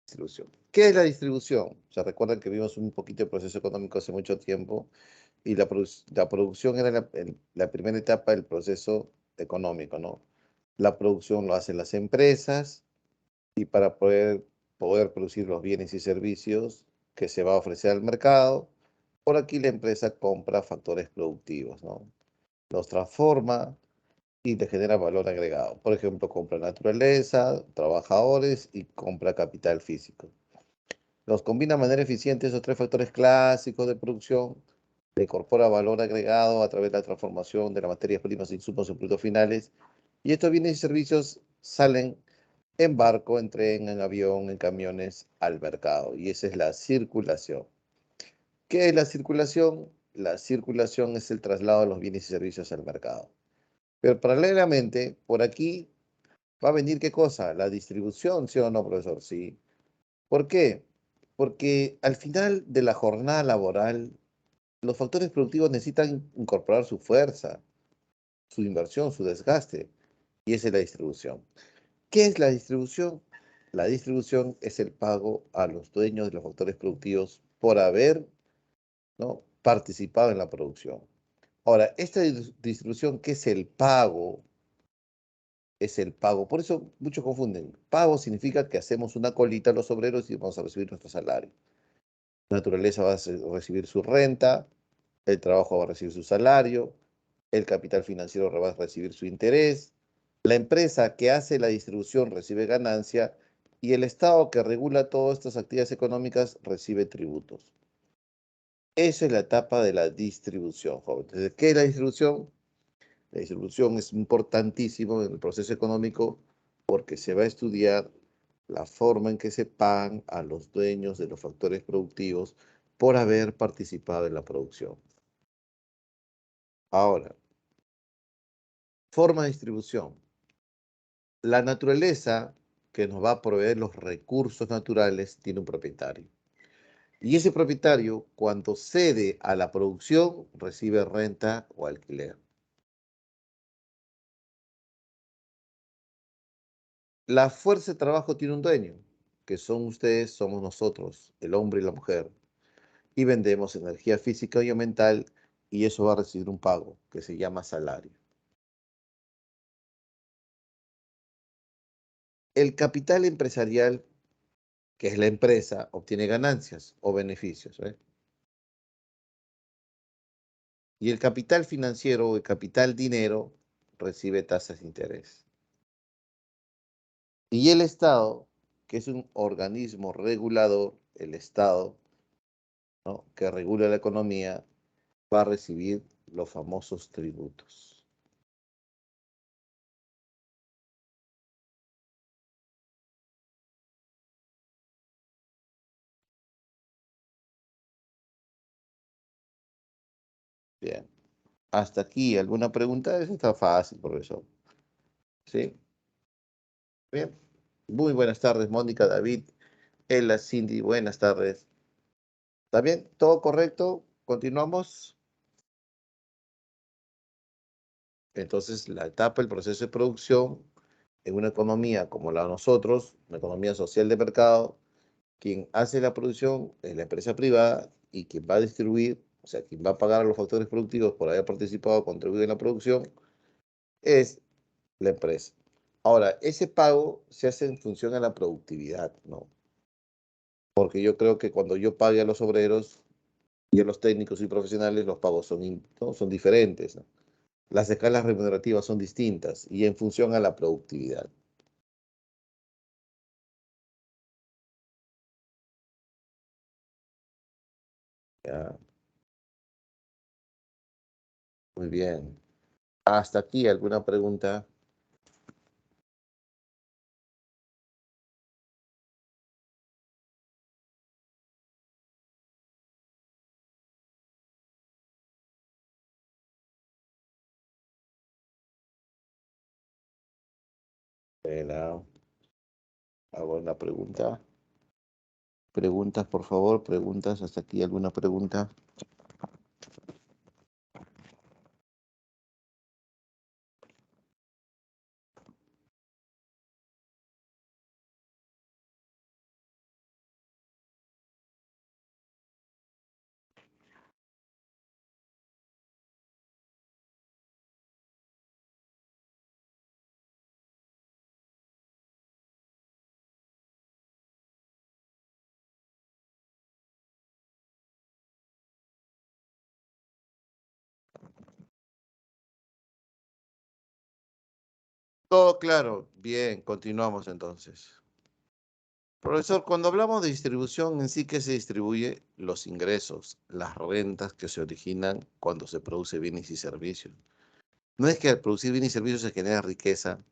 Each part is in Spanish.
distribución. ¿Qué es la distribución? O sea, recuerdan que vimos un poquito el proceso económico hace mucho tiempo y la producción era la primera etapa del proceso económico, ¿no? La producción lo hacen las empresas y para poder producir los bienes y servicios que se va a ofrecer al mercado, por aquí la empresa compra factores productivos, ¿no? Los transforma y le genera valor agregado. Por ejemplo, compra naturaleza, trabajadores y compra capital físico. Los combina de manera eficiente esos tres factores clásicos de producción, le incorpora valor agregado a través de la transformación de las materias primas e insumos en productos finales, y estos bienes y servicios salen en barco, en tren, en avión, en camiones al mercado, y esa es la circulación. ¿Qué es la circulación? La circulación es el traslado de los bienes y servicios al mercado. Pero paralelamente, por aquí va a venir ¿qué cosa? La distribución, ¿sí o no, profesor? Sí. ¿Por qué? Porque al final de la jornada laboral, los factores productivos necesitan incorporar su fuerza, su inversión, su desgaste, y esa es la distribución. ¿Qué es la distribución? La distribución es el pago a los dueños de los factores productivos por haber, ¿no?, participado en la producción. Ahora, esta distribución, ¿qué es el pago? Es el pago. Por eso muchos confunden. Pago significa que hacemos una colita a los obreros y vamos a recibir nuestro salario. La naturaleza va a recibir su renta, el trabajo va a recibir su salario, el capital financiero va a recibir su interés, la empresa que hace la distribución recibe ganancia y el Estado que regula todas estas actividades económicas recibe tributos. Esa es la etapa de la distribución, jóvenes. Entonces, ¿qué es la distribución? La distribución es importantísimo en el proceso económico porque se va a estudiar la forma en que se pagan a los dueños de los factores productivos por haber participado en la producción. Ahora, forma de distribución. La naturaleza que nos va a proveer los recursos naturales tiene un propietario. Y ese propietario, cuando cede a la producción, recibe renta o alquiler. La fuerza de trabajo tiene un dueño, que son ustedes, somos nosotros, el hombre y la mujer. Y vendemos energía física y mental y eso va a recibir un pago que se llama salario. El capital empresarial, que es la empresa, obtiene ganancias o beneficios, ¿eh? Y el capital financiero o el capital dinero recibe tasas de interés. Y el Estado, que es un organismo regulador, el Estado, ¿no?, que regula la economía, va a recibir los famosos tributos. Bien. Hasta aquí, ¿alguna pregunta? Eso está fácil, profesor. ¿Sí? Bien. Muy buenas tardes, Mónica, David, Ella, Cindy, buenas tardes. ¿Está bien? ¿Todo correcto? ¿Continuamos? Entonces, la etapa, el proceso de producción en una economía como la de nosotros, una economía social de mercado, quien hace la producción es la empresa privada y quien va a distribuir, o sea, quien va a pagar a los factores productivos por haber participado o contribuido en la producción, es la empresa. Ahora, ese pago se hace en función a la productividad, ¿no? Porque yo creo que cuando yo pague a los obreros y a los técnicos y profesionales, los pagos ¿no?, son diferentes, ¿no? Las escalas remunerativas son distintas y en función a la productividad. ¿Ya? Muy bien. Hasta aquí, ¿alguna pregunta? Bueno, hago una pregunta. Preguntas, por favor, preguntas. Hasta aquí, ¿alguna pregunta? Todo claro. Bien, continuamos entonces. Profesor, cuando hablamos de distribución en sí, ¿qué se distribuye? Los ingresos, las rentas que se originan cuando se produce bienes y servicios. No es que al producir bienes y servicios se genera riqueza,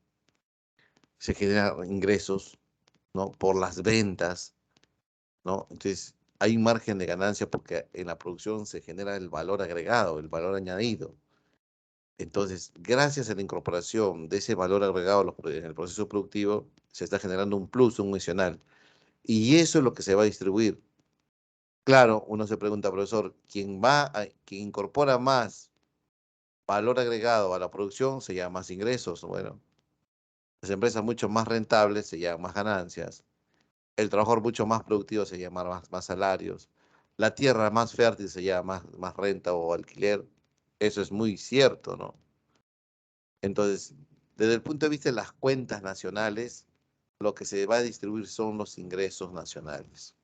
se generan ingresos, ¿no? Por las ventas, ¿no? Entonces, hay un margen de ganancia porque en la producción se genera el valor agregado, el valor añadido. Entonces, gracias a la incorporación de ese valor agregado en el proceso productivo, se está generando un plus, un adicional. Y eso es lo que se va a distribuir. Claro, uno se pregunta, profesor, quien incorpora más valor agregado a la producción se llama más ingresos. Bueno, las empresas mucho más rentables se llaman más ganancias. El trabajador mucho más productivo se llama más salarios. La tierra más fértil se llama más renta o alquiler. Eso es muy cierto, ¿no? Entonces, desde el punto de vista de las cuentas nacionales, lo que se va a distribuir son los ingresos nacionales.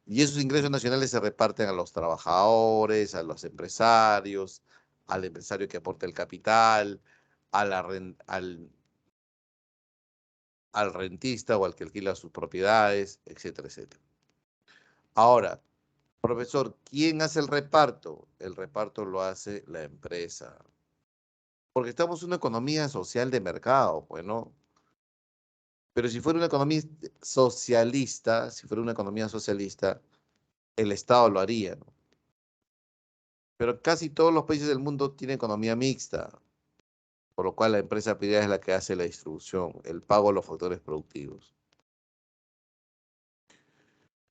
Y esos ingresos nacionales se reparten a los trabajadores, a los empresarios, al empresario que aporta el capital, al rentista o al que alquila sus propiedades, etcétera, etcétera. Ahora, profesor, ¿quién hace el reparto? El reparto lo hace la empresa. Porque estamos en una economía social de mercado, pues, ¿no? Pero si fuera una economía socialista, si fuera una economía socialista, el Estado lo haría, ¿no? Pero casi todos los países del mundo tienen economía mixta, por lo cual la empresa privada es la que hace la distribución, el pago de los factores productivos.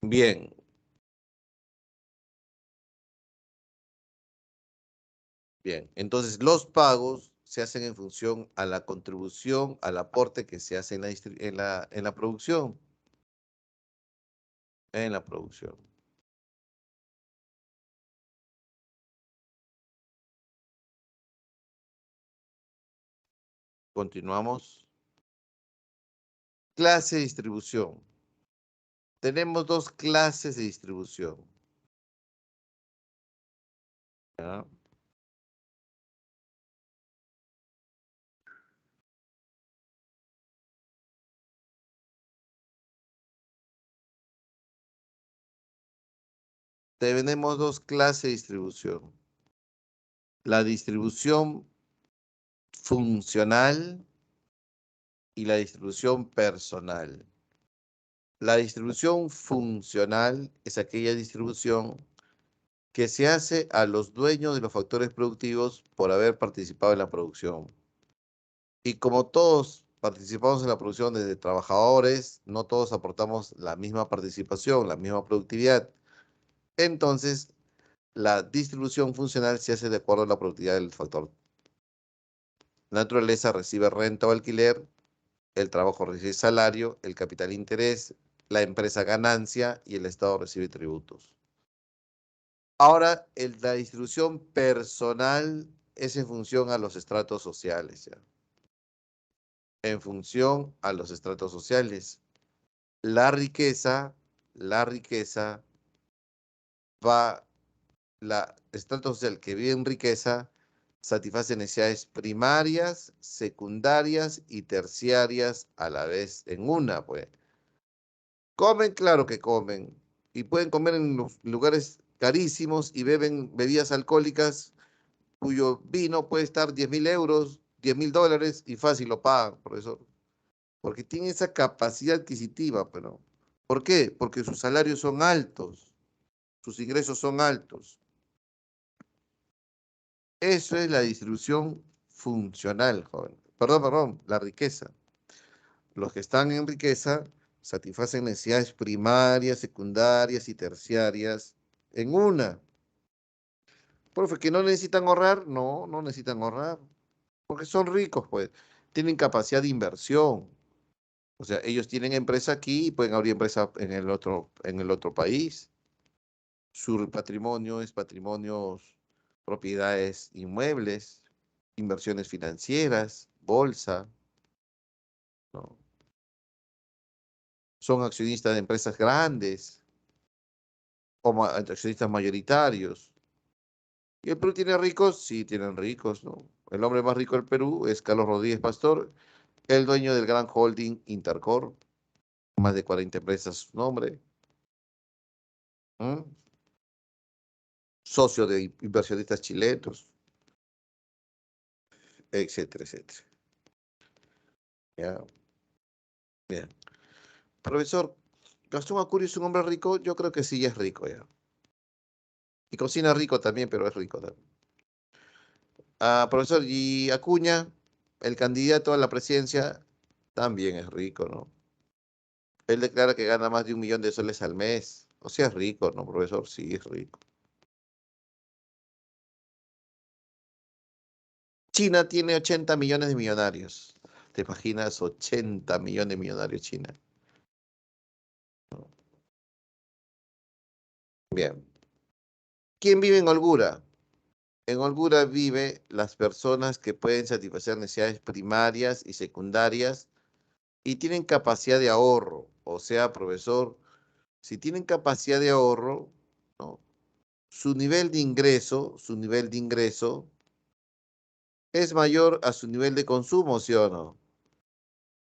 Bien, bien. Entonces, los pagos se hacen en función a la contribución, al aporte que se hace en la producción. En la producción. Continuamos. Clase de distribución. Tenemos dos clases de distribución. ¿Ya? Tenemos dos clases de distribución. La distribución funcional y la distribución personal. La distribución funcional es aquella distribución que se hace a los dueños de los factores productivos por haber participado en la producción. Y como todos participamos en la producción desde trabajadores, no todos aportamos la misma participación, la misma productividad. Entonces, la distribución funcional se hace de acuerdo a la productividad del factor. La naturaleza recibe renta o alquiler, el trabajo recibe salario, el capital interés, la empresa ganancia y el Estado recibe tributos. Ahora, la distribución personal es en función a los estratos sociales, ¿ya? En función a los estratos sociales. La riqueza, la riqueza va, la estrato social que vive en riqueza satisface necesidades primarias, secundarias y terciarias a la vez en una, pues. Comen, claro que comen. Y pueden comer en lugares carísimos y beben bebidas alcohólicas cuyo vino puede estar 10.000 euros, 10.000 dólares y fácil lo pagan, profesor. Porque tienen esa capacidad adquisitiva, pero ¿por qué? Porque sus salarios son altos, sus ingresos son altos. Eso es la distribución funcional, joven. Perdón, la riqueza. Los que están en riqueza satisfacen necesidades primarias, secundarias y terciarias en una. Profe, que no necesitan ahorrar, no, no necesitan ahorrar, porque son ricos, pues, tienen capacidad de inversión. O sea, ellos tienen empresa aquí y pueden abrir empresa en el otro país. Su patrimonio es patrimonios, propiedades inmuebles, inversiones financieras, bolsa, ¿no? Son accionistas de empresas grandes o accionistas mayoritarios. ¿Y el Perú tiene ricos? Sí, tienen ricos, ¿no? El hombre más rico del Perú es Carlos Rodríguez Pastor, el dueño del gran holding Intercorp, más de 40 empresas a su nombre, ¿m? Socio de inversionistas chilenos, etcétera, etcétera. Ya, bien. Profesor, ¿Gastón Acurio es un hombre rico? Yo creo que sí es rico ya. Y cocina rico también, pero es rico también. Ah, profesor, y Acuña, el candidato a la presidencia, también es rico, ¿no? Él declara que gana más de 1 millón de soles al mes. O sea, es rico, ¿no, profesor? Sí, es rico. China tiene 80 millones de millonarios. ¿Te imaginas 80 millones de millonarios China? Bien. ¿Quién vive en Holgura? En Holgura vive las personas que pueden satisfacer necesidades primarias y secundarias y tienen capacidad de ahorro. O sea, profesor, si tienen capacidad de ahorro, ¿no? Su nivel de ingreso es mayor a su nivel de consumo, ¿sí o no?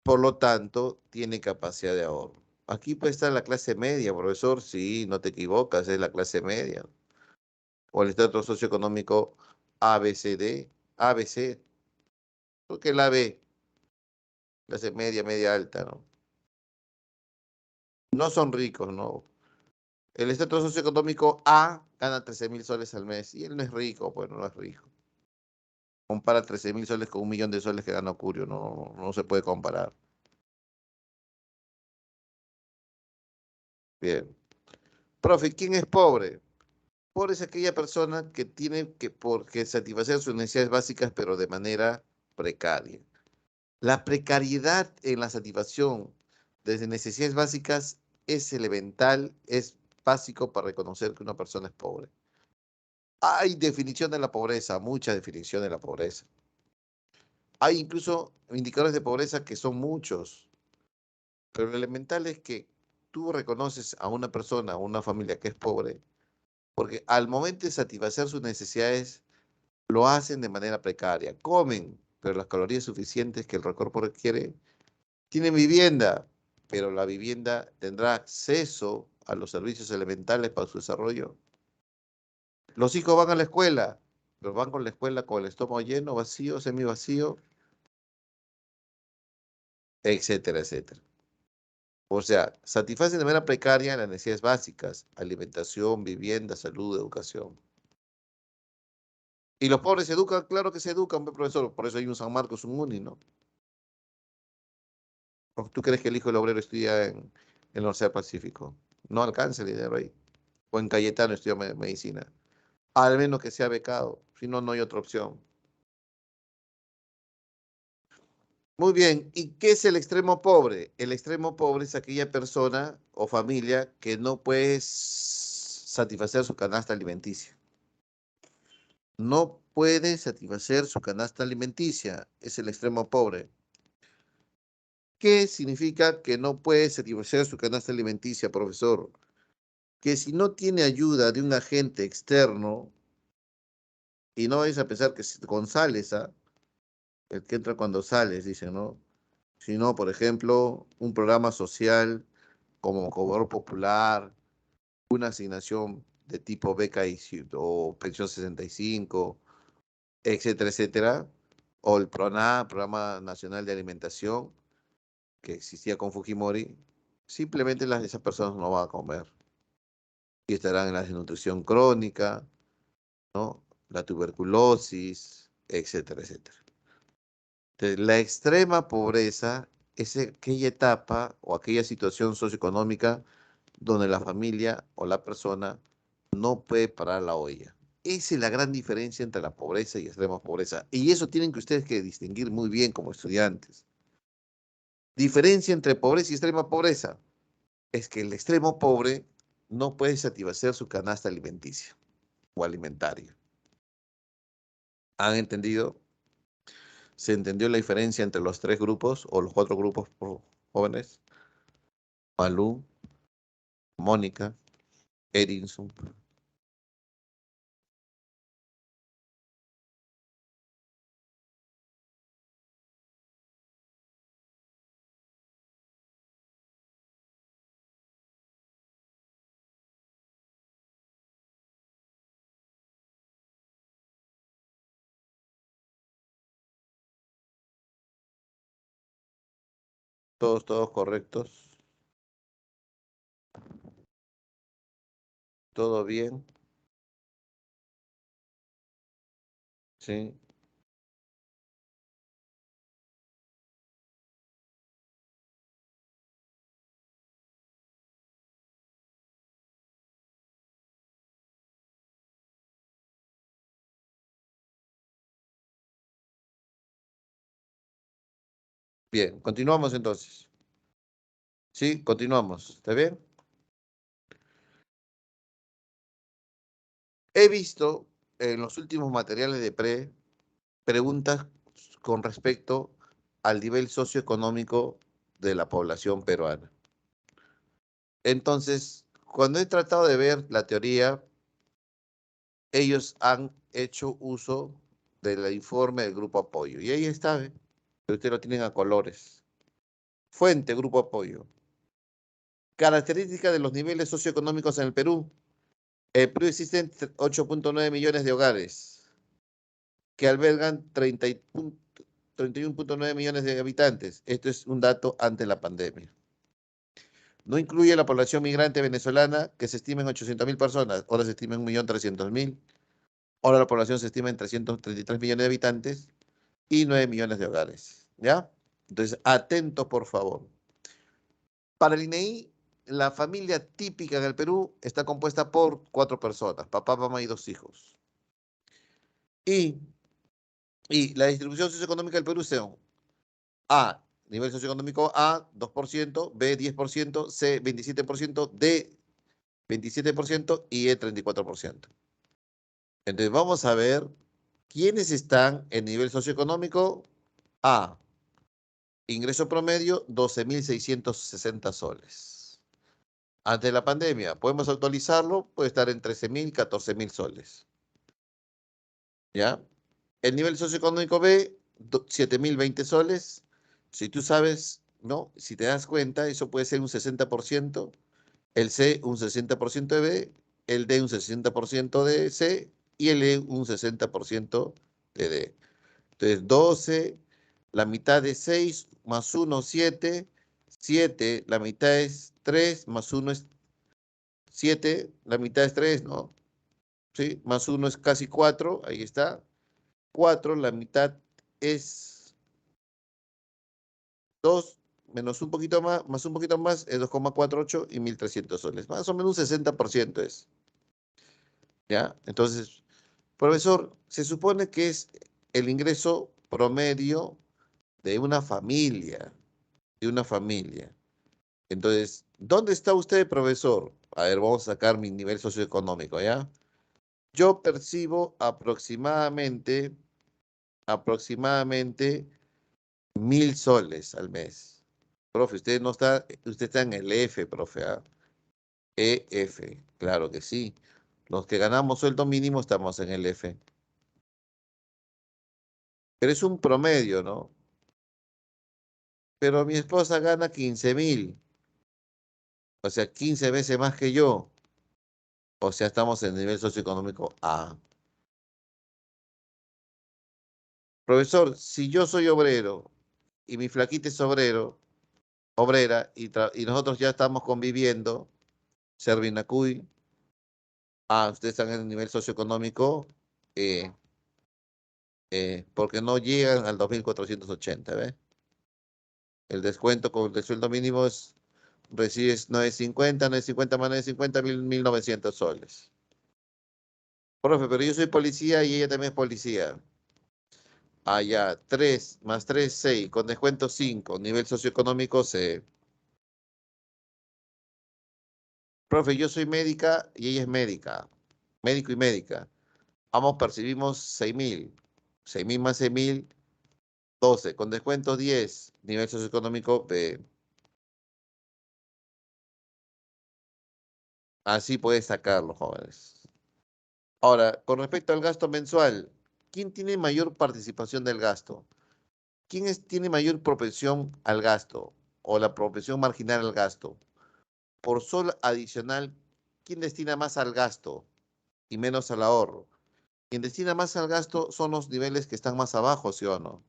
Por lo tanto, tiene capacidad de ahorro. Aquí puede estar la clase media, profesor. Sí, no te equivocas, es la clase media. O el estrato socioeconómico ABCD, ABC, porque la B, clase media, media alta, ¿no? No son ricos, ¿no? El estrato socioeconómico A gana 13.000 soles al mes y él no es rico, pues no es rico. Compara 13.000 soles con 1 millón de soles que gana Curio, no, no se puede comparar. Bien. Profe, ¿quién es pobre? Pobre es aquella persona que tiene que satisfacer sus necesidades básicas, pero de manera precaria. La precariedad en la satisfacción de necesidades básicas es elemental, es básico para reconocer que una persona es pobre. Hay definición de la pobreza, mucha definición de la pobreza. Hay incluso indicadores de pobreza que son muchos, pero lo elemental es que tú reconoces a una persona, a una familia que es pobre, porque al momento de satisfacer sus necesidades, lo hacen de manera precaria. Comen, pero las calorías suficientes que el cuerpo requiere. Tienen vivienda, pero la vivienda tendrá acceso a los servicios elementales para su desarrollo. Los hijos van a la escuela, pero van con la escuela con el estómago lleno, vacío, semivacío, etcétera, etcétera. O sea, satisfacen de manera precaria las necesidades básicas, alimentación, vivienda, salud, educación. ¿Y los pobres se educan? Claro que se educan, profesor. Por eso hay un San Marcos, un UNI, ¿no? ¿O tú crees que el hijo del obrero estudia en el Universidad del Pacífico? No alcanza el dinero ahí. O en Cayetano estudia medicina. Al menos que sea becado. Si no, no hay otra opción. Muy bien. ¿Y qué es el extremo pobre? El extremo pobre es aquella persona o familia que no puede satisfacer su canasta alimenticia. No puede satisfacer su canasta alimenticia. Es el extremo pobre. ¿Qué significa que no puede satisfacer su canasta alimenticia, profesor? Que si no tiene ayuda de un agente externo, y no vais a pensar que es González, ¿ah? El que entra cuando sales, dicen, ¿no? Sino, por ejemplo, un programa social como Cobro Popular, una asignación de tipo beca o pensión 65, etcétera, etcétera, o el PRONA, Programa Nacional de Alimentación, que existía con Fujimori, simplemente esas personas no van a comer y estarán en la desnutrición crónica, ¿no? La tuberculosis, etcétera, etcétera. Entonces, la extrema pobreza es aquella etapa o aquella situación socioeconómica donde la familia o la persona no puede parar la olla. Esa es la gran diferencia entre la pobreza y extrema pobreza. Y eso tienen que ustedes que distinguir muy bien como estudiantes. Diferencia entre pobreza y extrema pobreza es que el extremo pobre no puede satisfacer su canasta alimenticia o alimentaria. ¿Han entendido? ¿Se entendió la diferencia entre los tres grupos o los cuatro grupos jóvenes? Malú, Mónica, Edinson. Todos correctos. Todo bien. Sí. Bien, continuamos entonces. Sí, continuamos. ¿Está bien? He visto en los últimos materiales de preguntas con respecto al nivel socioeconómico de la población peruana. Entonces, cuando he tratado de ver la teoría, ellos han hecho uso del informe del Grupo Apoyo. Y ahí está, ¿ve? Pero ustedes lo tienen a colores. Fuente, Grupo Apoyo. Características de los niveles socioeconómicos en el Perú. En el Perú existen 8.9 millones de hogares que albergan 31.9 millones de habitantes. Esto es un dato antes de la pandemia. No incluye la población migrante venezolana, que se estima en 800.000 personas. Ahora se estima en 1.300.000. Ahora la población se estima en 333 millones de habitantes y 9 millones de hogares. ¿Ya? Entonces, atentos, por favor. Para el INEI, la familia típica en el Perú está compuesta por 4 personas, papá, mamá y 2 hijos. Y, y la distribución socioeconómica del Perú son A, nivel socioeconómico A, 2%, B, 10%, C, 27%, D, 27% y E, 34%. Entonces vamos a ver quiénes están en nivel socioeconómico A. Ingreso promedio, 12.660 soles. Antes de la pandemia, podemos actualizarlo, puede estar en 13.000, 14.000 soles. ¿Ya? El nivel socioeconómico B, 7.020 soles. Si tú sabes, ¿no? Si te das cuenta, eso puede ser un 60%, el C un 60% de B, el D un 60% de C y el E un 60% de D. Entonces, 12, la mitad de 6 más 1, 7. 7, la mitad es 3, más 1 es 7, la mitad es 3, ¿no? ¿Sí? Más 1 es casi 4, ahí está. 4, la mitad es 2, menos un poquito más un poquito más, es 2,48 y 1.300 soles. Más o menos un 60% es. ¿Ya? Entonces, profesor, se supone que es el ingreso promedio de una familia, de una familia. Entonces, ¿dónde está usted, profesor? A ver, vamos a sacar mi nivel socioeconómico, ¿ya? Yo percibo aproximadamente 1.000 soles al mes. Profe, usted no está, usted está en el F, profe, ¿ah? EF, claro que sí. Los que ganamos sueldo mínimo estamos en el F. Pero es un promedio, ¿no? Pero mi esposa gana 15.000, o sea, 15 veces más que yo. O sea, estamos en nivel socioeconómico A. Profesor, si yo soy obrero y mi flaquita es obrera, y nosotros ya estamos conviviendo, Servinacuy, ustedes están en el nivel socioeconómico, eh, porque no llegan al 2.480, ¿ves? El descuento con el sueldo mínimo recibes 950 más 950, 1.900 soles. Profe, pero yo soy policía y ella también es policía. Ya, 3 más 3, 6, con descuento 5, nivel socioeconómico C. Profe, yo soy médica y ella es médica, médico y médica. Ambos percibimos 6.000. 6.000 más 6.000, 12. Con descuento 10, nivel socioeconómico B. Así puedes sacarlo, jóvenes. Ahora, con respecto al gasto mensual, ¿quién tiene mayor participación del gasto? ¿Tiene mayor propensión al gasto o la propensión marginal al gasto? Por sol adicional, ¿quién destina más al gasto y menos al ahorro? Quien destina más al gasto son los niveles que están más abajo, ¿sí o no?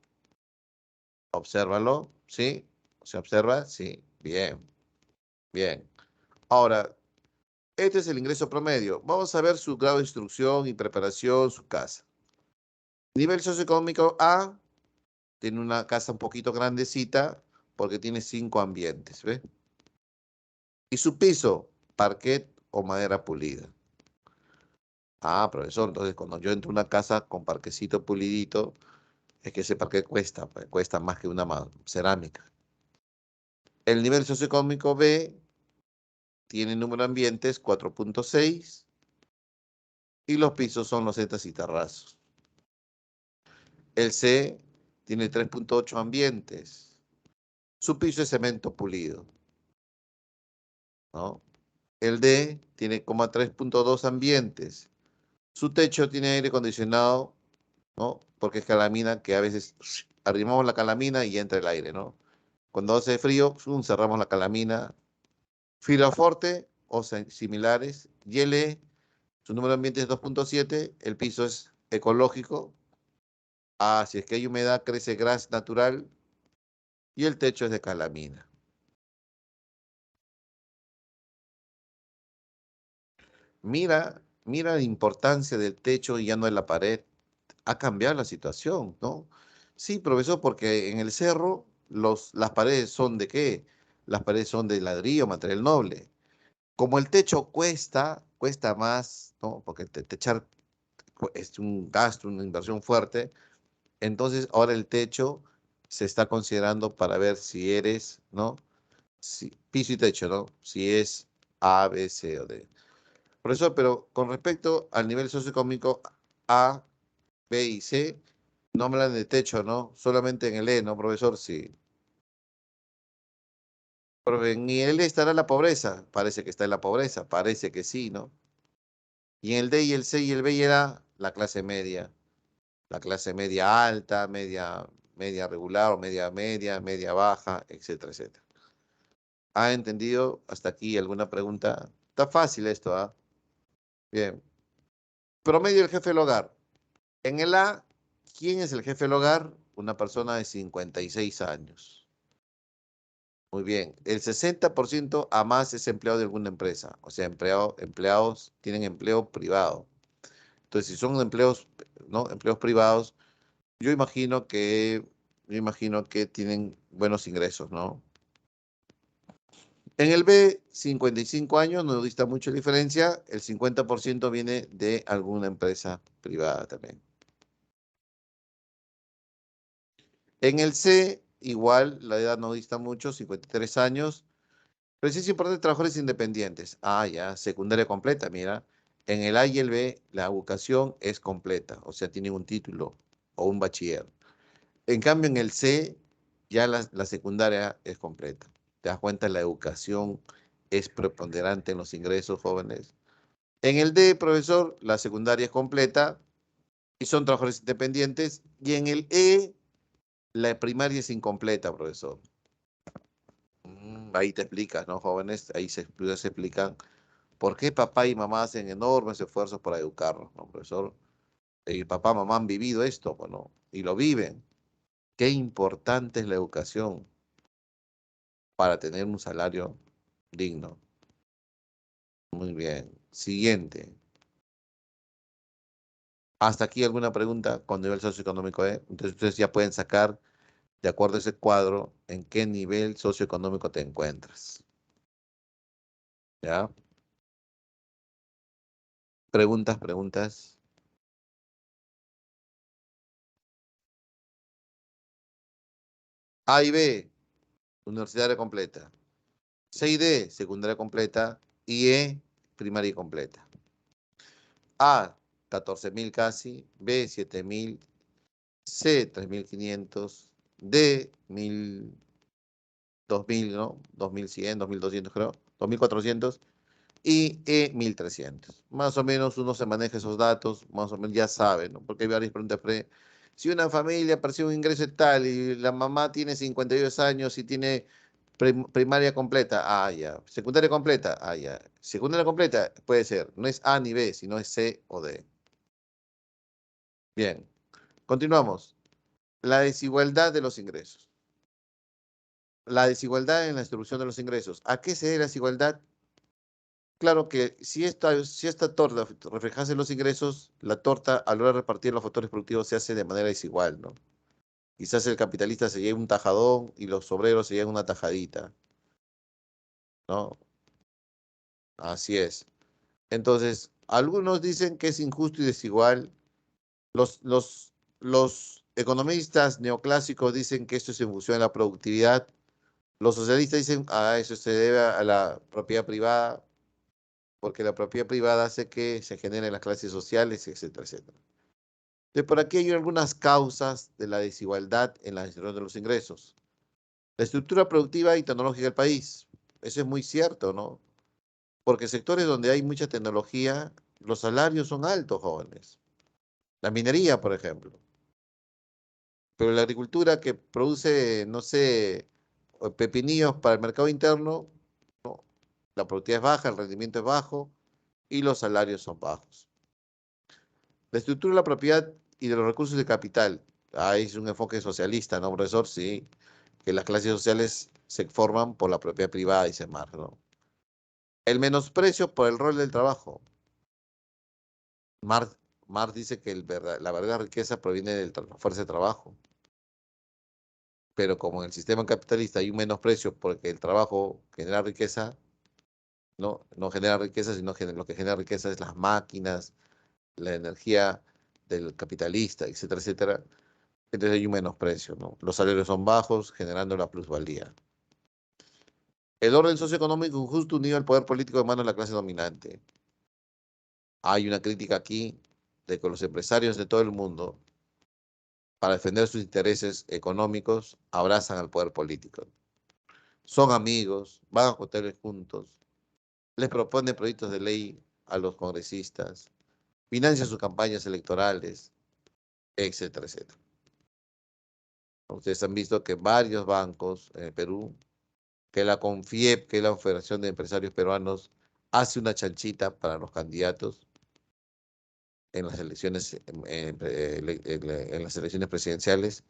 Obsérvalo, ¿sí? ¿Se observa? Sí. Bien, bien. Ahora, este es el ingreso promedio. Vamos a ver su grado de instrucción y preparación, su casa. Nivel socioeconómico A, tiene una casa un poquito grandecita porque tiene 5 ambientes, ¿ves? Y su piso, parquet o madera pulida. Ah, profesor, entonces cuando yo entro a una casa con parquecito pulidito, es que ese parquet cuesta, pues, cuesta más que una cerámica. El nivel socioeconómico B tiene número de ambientes 4.6 y los pisos son losetas y terrazos. El C tiene 3.8 ambientes. Su piso es cemento pulido, ¿no? El D tiene 3.2 ambientes. Su techo tiene aire acondicionado, ¿no? Porque es calamina que a veces arrimamos la calamina y entra el aire, ¿no? Cuando hace frío, cerramos la calamina. Filaforte o similares. Y el E, su número de ambientes es 2.7. El piso es ecológico. Ah, si es que hay humedad, crece gras natural. Y el techo es de calamina. Mira la importancia del techo y ya no de la pared. Ha cambiado la situación, ¿no? Sí, profesor, porque en el cerro las paredes son ¿de qué? Las paredes son de ladrillo, material noble. Como el techo cuesta más, ¿no? Porque techar es un gasto, una inversión fuerte. Entonces, ahora el techo se está considerando para ver si eres, ¿no? Si, piso y techo, ¿no? Si es A, B, C o D. Profesor, pero con respecto al nivel socioeconómico A, B y C, no hablan de techo, ¿no? Solamente en el E, ¿no, profesor? Sí. Pero en el E estará la pobreza. Parece que está en la pobreza. Parece que sí, ¿no? Y en el D y el C y el B era la clase media. La clase media alta, media regular o media baja, etcétera, etcétera. ¿Ha entendido hasta aquí alguna pregunta? Está fácil esto, ¿ah? Bien. Promedio del jefe del hogar. En el A, ¿quién es el jefe del hogar? Una persona de 56 años. Muy bien. El 60% a más es empleado de alguna empresa. O sea, empleados tienen empleo privado. Entonces, si son empleos, ¿no? Empleos privados, yo imagino que tienen buenos ingresos, ¿no? En el B, 55 años, no dista mucha diferencia. El 50% viene de alguna empresa privada también. En el C, igual, la edad no dista mucho, 53 años. Pero sí es importante trabajadores independientes. Ah, ya, secundaria completa, mira. En el A y el B, la educación es completa, o sea, tienen un título o un bachiller. En cambio, en el C, ya la secundaria es completa. ¿Te das cuenta? La educación es preponderante en los ingresos jóvenes. En el D, profesor, la secundaria es completa y son trabajadores independientes. Y en el E, la primaria es incompleta, profesor. Ahí te explicas, ¿no, jóvenes? Ahí se explican por qué papá y mamá hacen enormes esfuerzos para educarnos, ¿no, profesor? Y papá, mamá han vivido esto, bueno, y lo viven. Qué importante es la educación para tener un salario digno. Muy bien. Siguiente. ¿Hasta aquí alguna pregunta con nivel socioeconómico? Entonces ustedes ya pueden sacar, de acuerdo a ese cuadro, en qué nivel socioeconómico te encuentras. ¿Ya? Preguntas, preguntas. A y B, universitaria completa. C y D, secundaria completa. Y E, primaria completa. A, 14.000 casi. B, 7.000. C, 3.500. D, 2.000, ¿no? 2.100, 2.200 creo. 2.400. Y E, 1.300. Más o menos uno se maneja esos datos, más o menos ya sabe, ¿no? Porque hay varias preguntas. Si una familia percibe un ingreso tal y la mamá tiene 52 años y tiene primaria completa, ah, ya. Secundaria completa, ah, ya. Secundaria completa puede ser, no es A ni B, sino es C o D. Bien, continuamos. La desigualdad de los ingresos. La desigualdad en la distribución de los ingresos. ¿A qué se debe la desigualdad? Claro que si esta torta reflejase los ingresos, la torta a la hora de repartir los factores productivos se hace de manera desigual, ¿no? Quizás el capitalista se lleve un tajadón y los obreros se lleven una tajadita, ¿no? Así es. Entonces, algunos dicen que es injusto y desigual. Los economistas neoclásicos dicen que esto es en función de la productividad. Los socialistas dicen, eso se debe a la propiedad privada, porque la propiedad privada hace que se generen las clases sociales, etcétera, etcétera. De por aquí hay algunas causas de la desigualdad en la distribución de los ingresos. La estructura productiva y tecnológica del país. Eso es muy cierto, ¿no? Porque sectores donde hay mucha tecnología, los salarios son altos, jóvenes. La minería, por ejemplo. Pero la agricultura que produce, no sé, pepinillos para el mercado interno, no, la productividad es baja, el rendimiento es bajo y los salarios son bajos. La estructura de la propiedad y de los recursos de capital. Ahí es un enfoque socialista, ¿no, profesor? Sí, que las clases sociales se forman por la propiedad privada, dice Marx, ¿no? El menosprecio por el rol del trabajo. Marx, Marx dice que la verdadera riqueza proviene de la fuerza de trabajo. Pero como en el sistema capitalista hay un menosprecio porque el trabajo genera riqueza, no genera riqueza, sino que lo que genera riqueza es las máquinas, la energía del capitalista, etcétera, etcétera. Entonces hay un menosprecio, ¿no? Los salarios son bajos, generando la plusvalía. El orden socioeconómico injusto unido al poder político de mano de la clase dominante. Hay una crítica aquí de que los empresarios de todo el mundo, para defender sus intereses económicos, abrazan al poder político. Son amigos, van a hoteles juntos, les proponen proyectos de ley a los congresistas, financian sus campañas electorales, etcétera, etcétera. Ustedes han visto que varios bancos en el Perú, que la CONFIEP, que es la Federación de Empresarios Peruanos, hace una chanchita para los candidatos en las elecciones, en las elecciones presidenciales.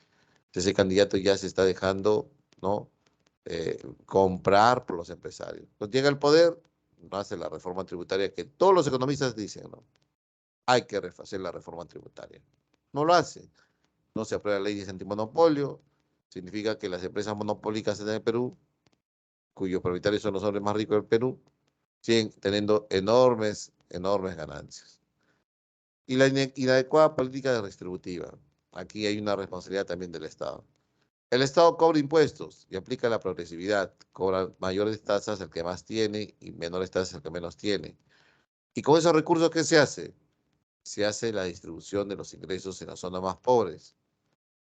Ese candidato ya se está dejando, ¿no? Comprar por los empresarios. Cuando llega al poder, no hace la reforma tributaria que todos los economistas dicen, ¿no? Hay que hacer la reforma tributaria. No lo hace. No se aprueba la ley de antimonopolio. Significa que las empresas monopólicas en el Perú, cuyos propietarios son los hombres más ricos del Perú, siguen teniendo enormes, enormes ganancias. Y la inadecuada política distributiva. Aquí hay una responsabilidad también del Estado. El Estado cobra impuestos y aplica la progresividad. Cobra mayores tasas el que más tiene y menores tasas el que menos tiene. ¿Y con esos recursos qué se hace? Se hace la distribución de los ingresos en las zonas más pobres.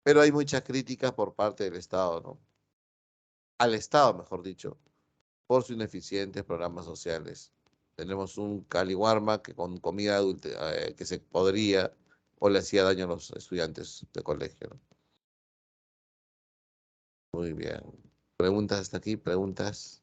Pero hay muchas críticas por parte del Estado, ¿no? Al Estado, mejor dicho, por sus ineficientes programas sociales. Tenemos un caliwarma que con comida adulta, que se podría o le hacía daño a los estudiantes de colegio, ¿no? Muy bien. ¿Preguntas hasta aquí? ¿Preguntas?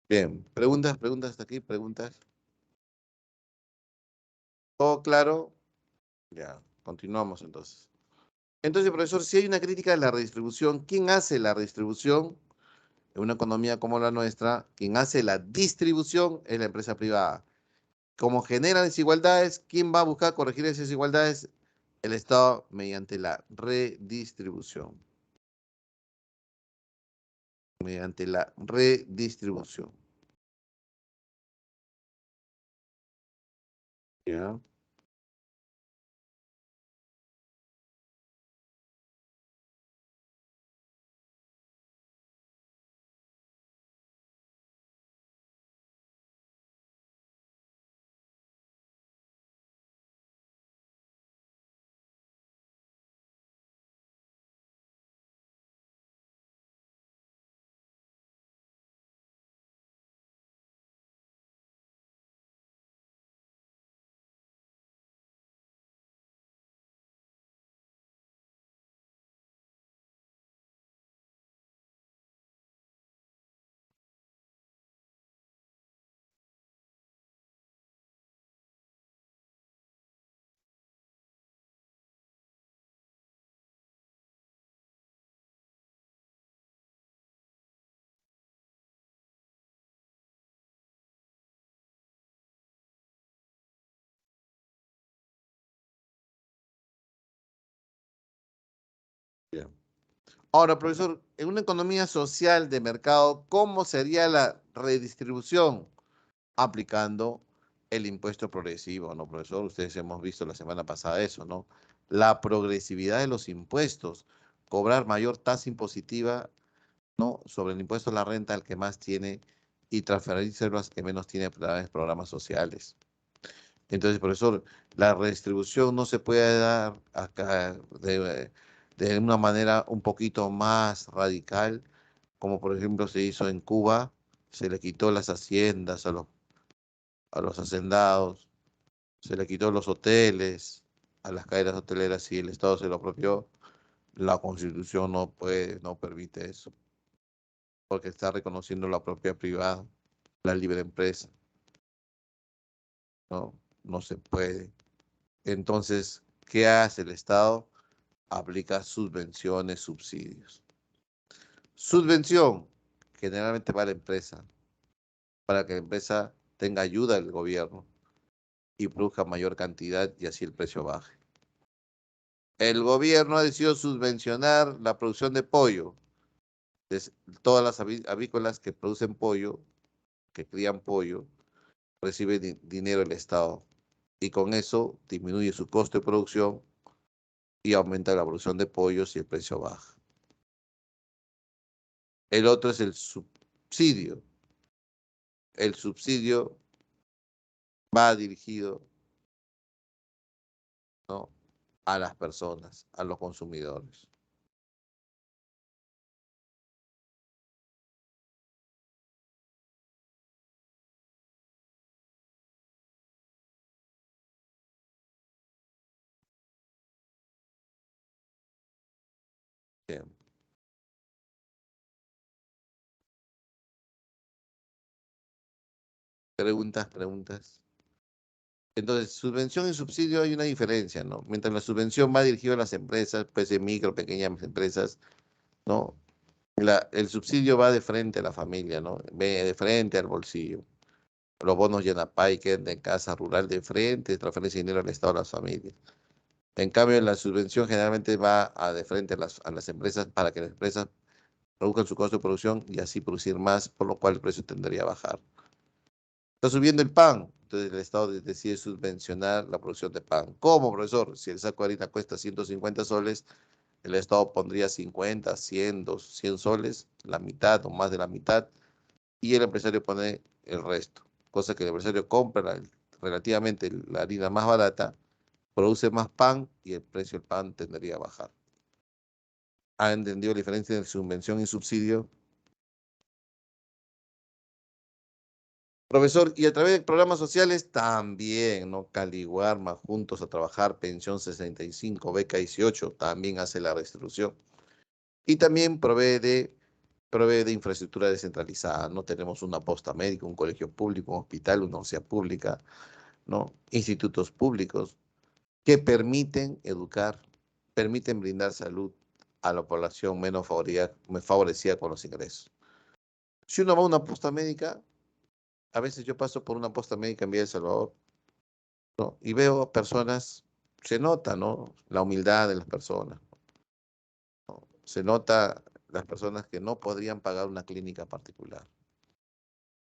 Bien. ¿Preguntas? ¿Preguntas hasta aquí? ¿Preguntas? ¿Todo claro? Ya. Continuamos entonces. Entonces, profesor, si hay una crítica de la redistribución, ¿quién hace la redistribución? En una economía como la nuestra, quien hace la distribución es la empresa privada. Como genera desigualdades, ¿quién va a buscar corregir esas desigualdades? El Estado mediante la redistribución. Mediante la redistribución. Ya. Ya. Ahora, profesor, en una economía social de mercado, ¿cómo sería la redistribución? Aplicando el impuesto progresivo, ¿no, profesor? Ustedes hemos visto la semana pasada eso, ¿no? La progresividad de los impuestos, cobrar mayor tasa impositiva, ¿no? Sobre el impuesto a la renta al que más tiene y transferírselo al que menos tiene a través de programas sociales. Entonces, profesor, la redistribución no se puede dar acá de una manera un poquito más radical, como por ejemplo se hizo en Cuba, se le quitó las haciendas a los hacendados, se le quitó los hoteles, a las cadenas hoteleras y el Estado se lo apropió. La Constitución no puede, no permite eso, porque está reconociendo la propiedad privada, la libre empresa, ¿no? No se puede. Entonces, ¿qué hace el Estado? Aplica subvenciones, subsidios. Subvención, generalmente va a la empresa, para que la empresa tenga ayuda del gobierno y produzca mayor cantidad y así el precio baje. El gobierno ha decidido subvencionar la producción de pollo. Entonces, todas las avícolas que producen pollo, que crían pollo, reciben dinero del Estado. Y con eso disminuye su costo de producción y aumenta la producción de pollos y el precio baja. El otro es el subsidio. El subsidio va dirigido, ¿no? A las personas, a los consumidores. Bien. Preguntas, preguntas. Entonces, subvención y subsidio hay una diferencia, ¿no? Mientras la subvención va dirigida a las empresas, pues de micro, pequeñas empresas, ¿no? El subsidio va de frente a la familia, ¿no? Ve de frente al bolsillo. Los bonos Yanapay, de casa rural de frente, transferencia de dinero al Estado a las familias. En cambio, la subvención generalmente va de frente a las empresas para que las empresas reduzcan su costo de producción y así producir más, por lo cual el precio tendría a bajar. Está subiendo el pan, entonces el Estado decide subvencionar la producción de pan. ¿Cómo, profesor? Si el saco de harina cuesta 150 soles, el Estado pondría 50, 100, 100 soles, la mitad o más de la mitad, y el empresario pone el resto. Cosa que el empresario compra relativamente la harina más barata, produce más pan y el precio del pan tendría a bajar. ¿Ha entendido la diferencia entre subvención y subsidio? Profesor, y a través de programas sociales también, ¿no? Caliguarma, Juntos a Trabajar, Pensión 65, Beca 18, también hace la redistribución. Y también provee de infraestructura descentralizada, ¿no? Tenemos una posta médica, un colegio público, un hospital, una universidad pública, ¿no? Institutos públicos que permiten educar, permiten brindar salud a la población menos favorecida con los ingresos. Si uno va a una posta médica, a veces yo paso por una posta médica en Villa El Salvador, ¿no? Y veo personas, se nota, ¿no? La humildad de las personas, ¿no? Se nota las personas que no podrían pagar una clínica particular.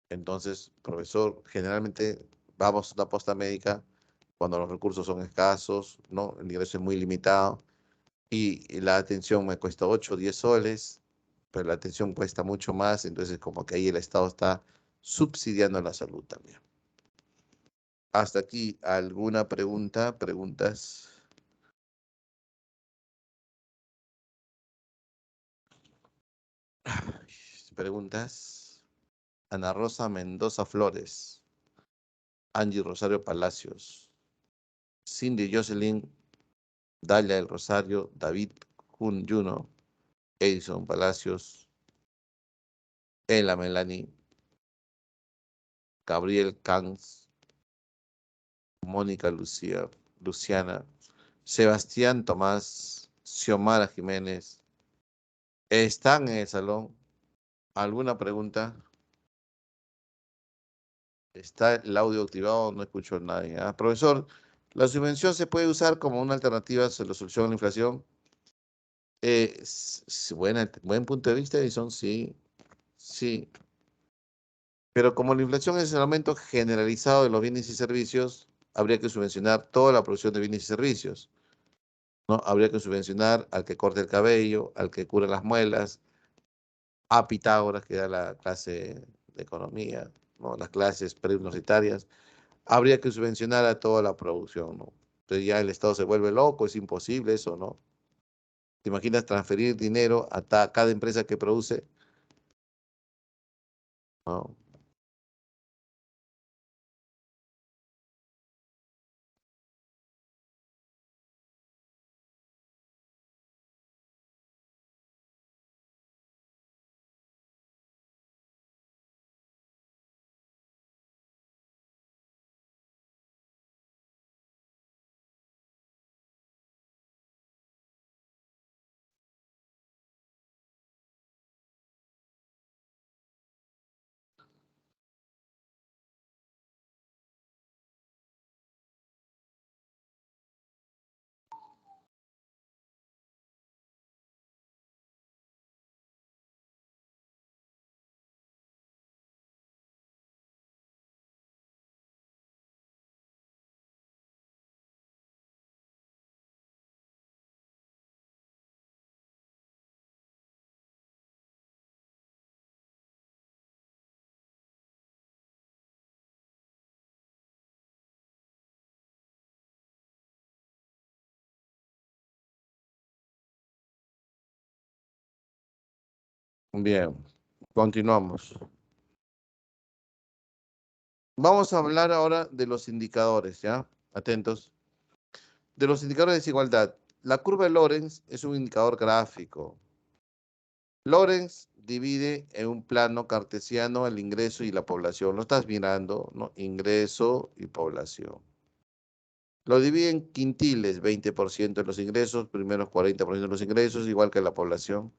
Entonces, profesor, generalmente vamos a una posta médica cuando los recursos son escasos, ¿no? El ingreso es muy limitado y la atención me cuesta 8 o 10 soles, pero la atención cuesta mucho más, entonces como que ahí el Estado está subsidiando la salud también. Hasta aquí, ¿alguna pregunta? ¿Preguntas? ¿Preguntas? Ana Rosa Mendoza Flores, Angie Rosario Palacios, Cindy Jocelyn, Dalia del Rosario, David Jun Juno, Edison Palacios, Ela Melanie, Gabriel Cans, Mónica Lucía, Luciana, Sebastián Tomás, Xiomara Jiménez. ¿Están en el salón? ¿Alguna pregunta? ¿Está el audio activado? No escucho a nadie. ¿Ah? Profesor, ¿la subvención se puede usar como una alternativa a la solución a la inflación? Buen punto de vista, Edison, sí, sí. Pero como la inflación es el aumento generalizado de los bienes y servicios, habría que subvencionar toda la producción de bienes y servicios, ¿no? Habría que subvencionar al que corte el cabello, al que cura las muelas, a Pitágoras, que da la clase de economía, ¿no? Las clases preuniversitarias. Habría que subvencionar a toda la producción, ¿no? Entonces ya el Estado se vuelve loco, es imposible eso, ¿no? ¿Te imaginas transferir dinero a cada empresa que produce? ¿No? Bien, continuamos. Vamos a hablar ahora de los indicadores, ¿ya? Atentos. De los indicadores de desigualdad. La curva de Lorenz es un indicador gráfico. Lorenz divide en un plano cartesiano el ingreso y la población. Lo estás mirando, ¿no? Ingreso y población. Lo divide en quintiles, 20% de los ingresos, primeros 40% de los ingresos, igual que la población.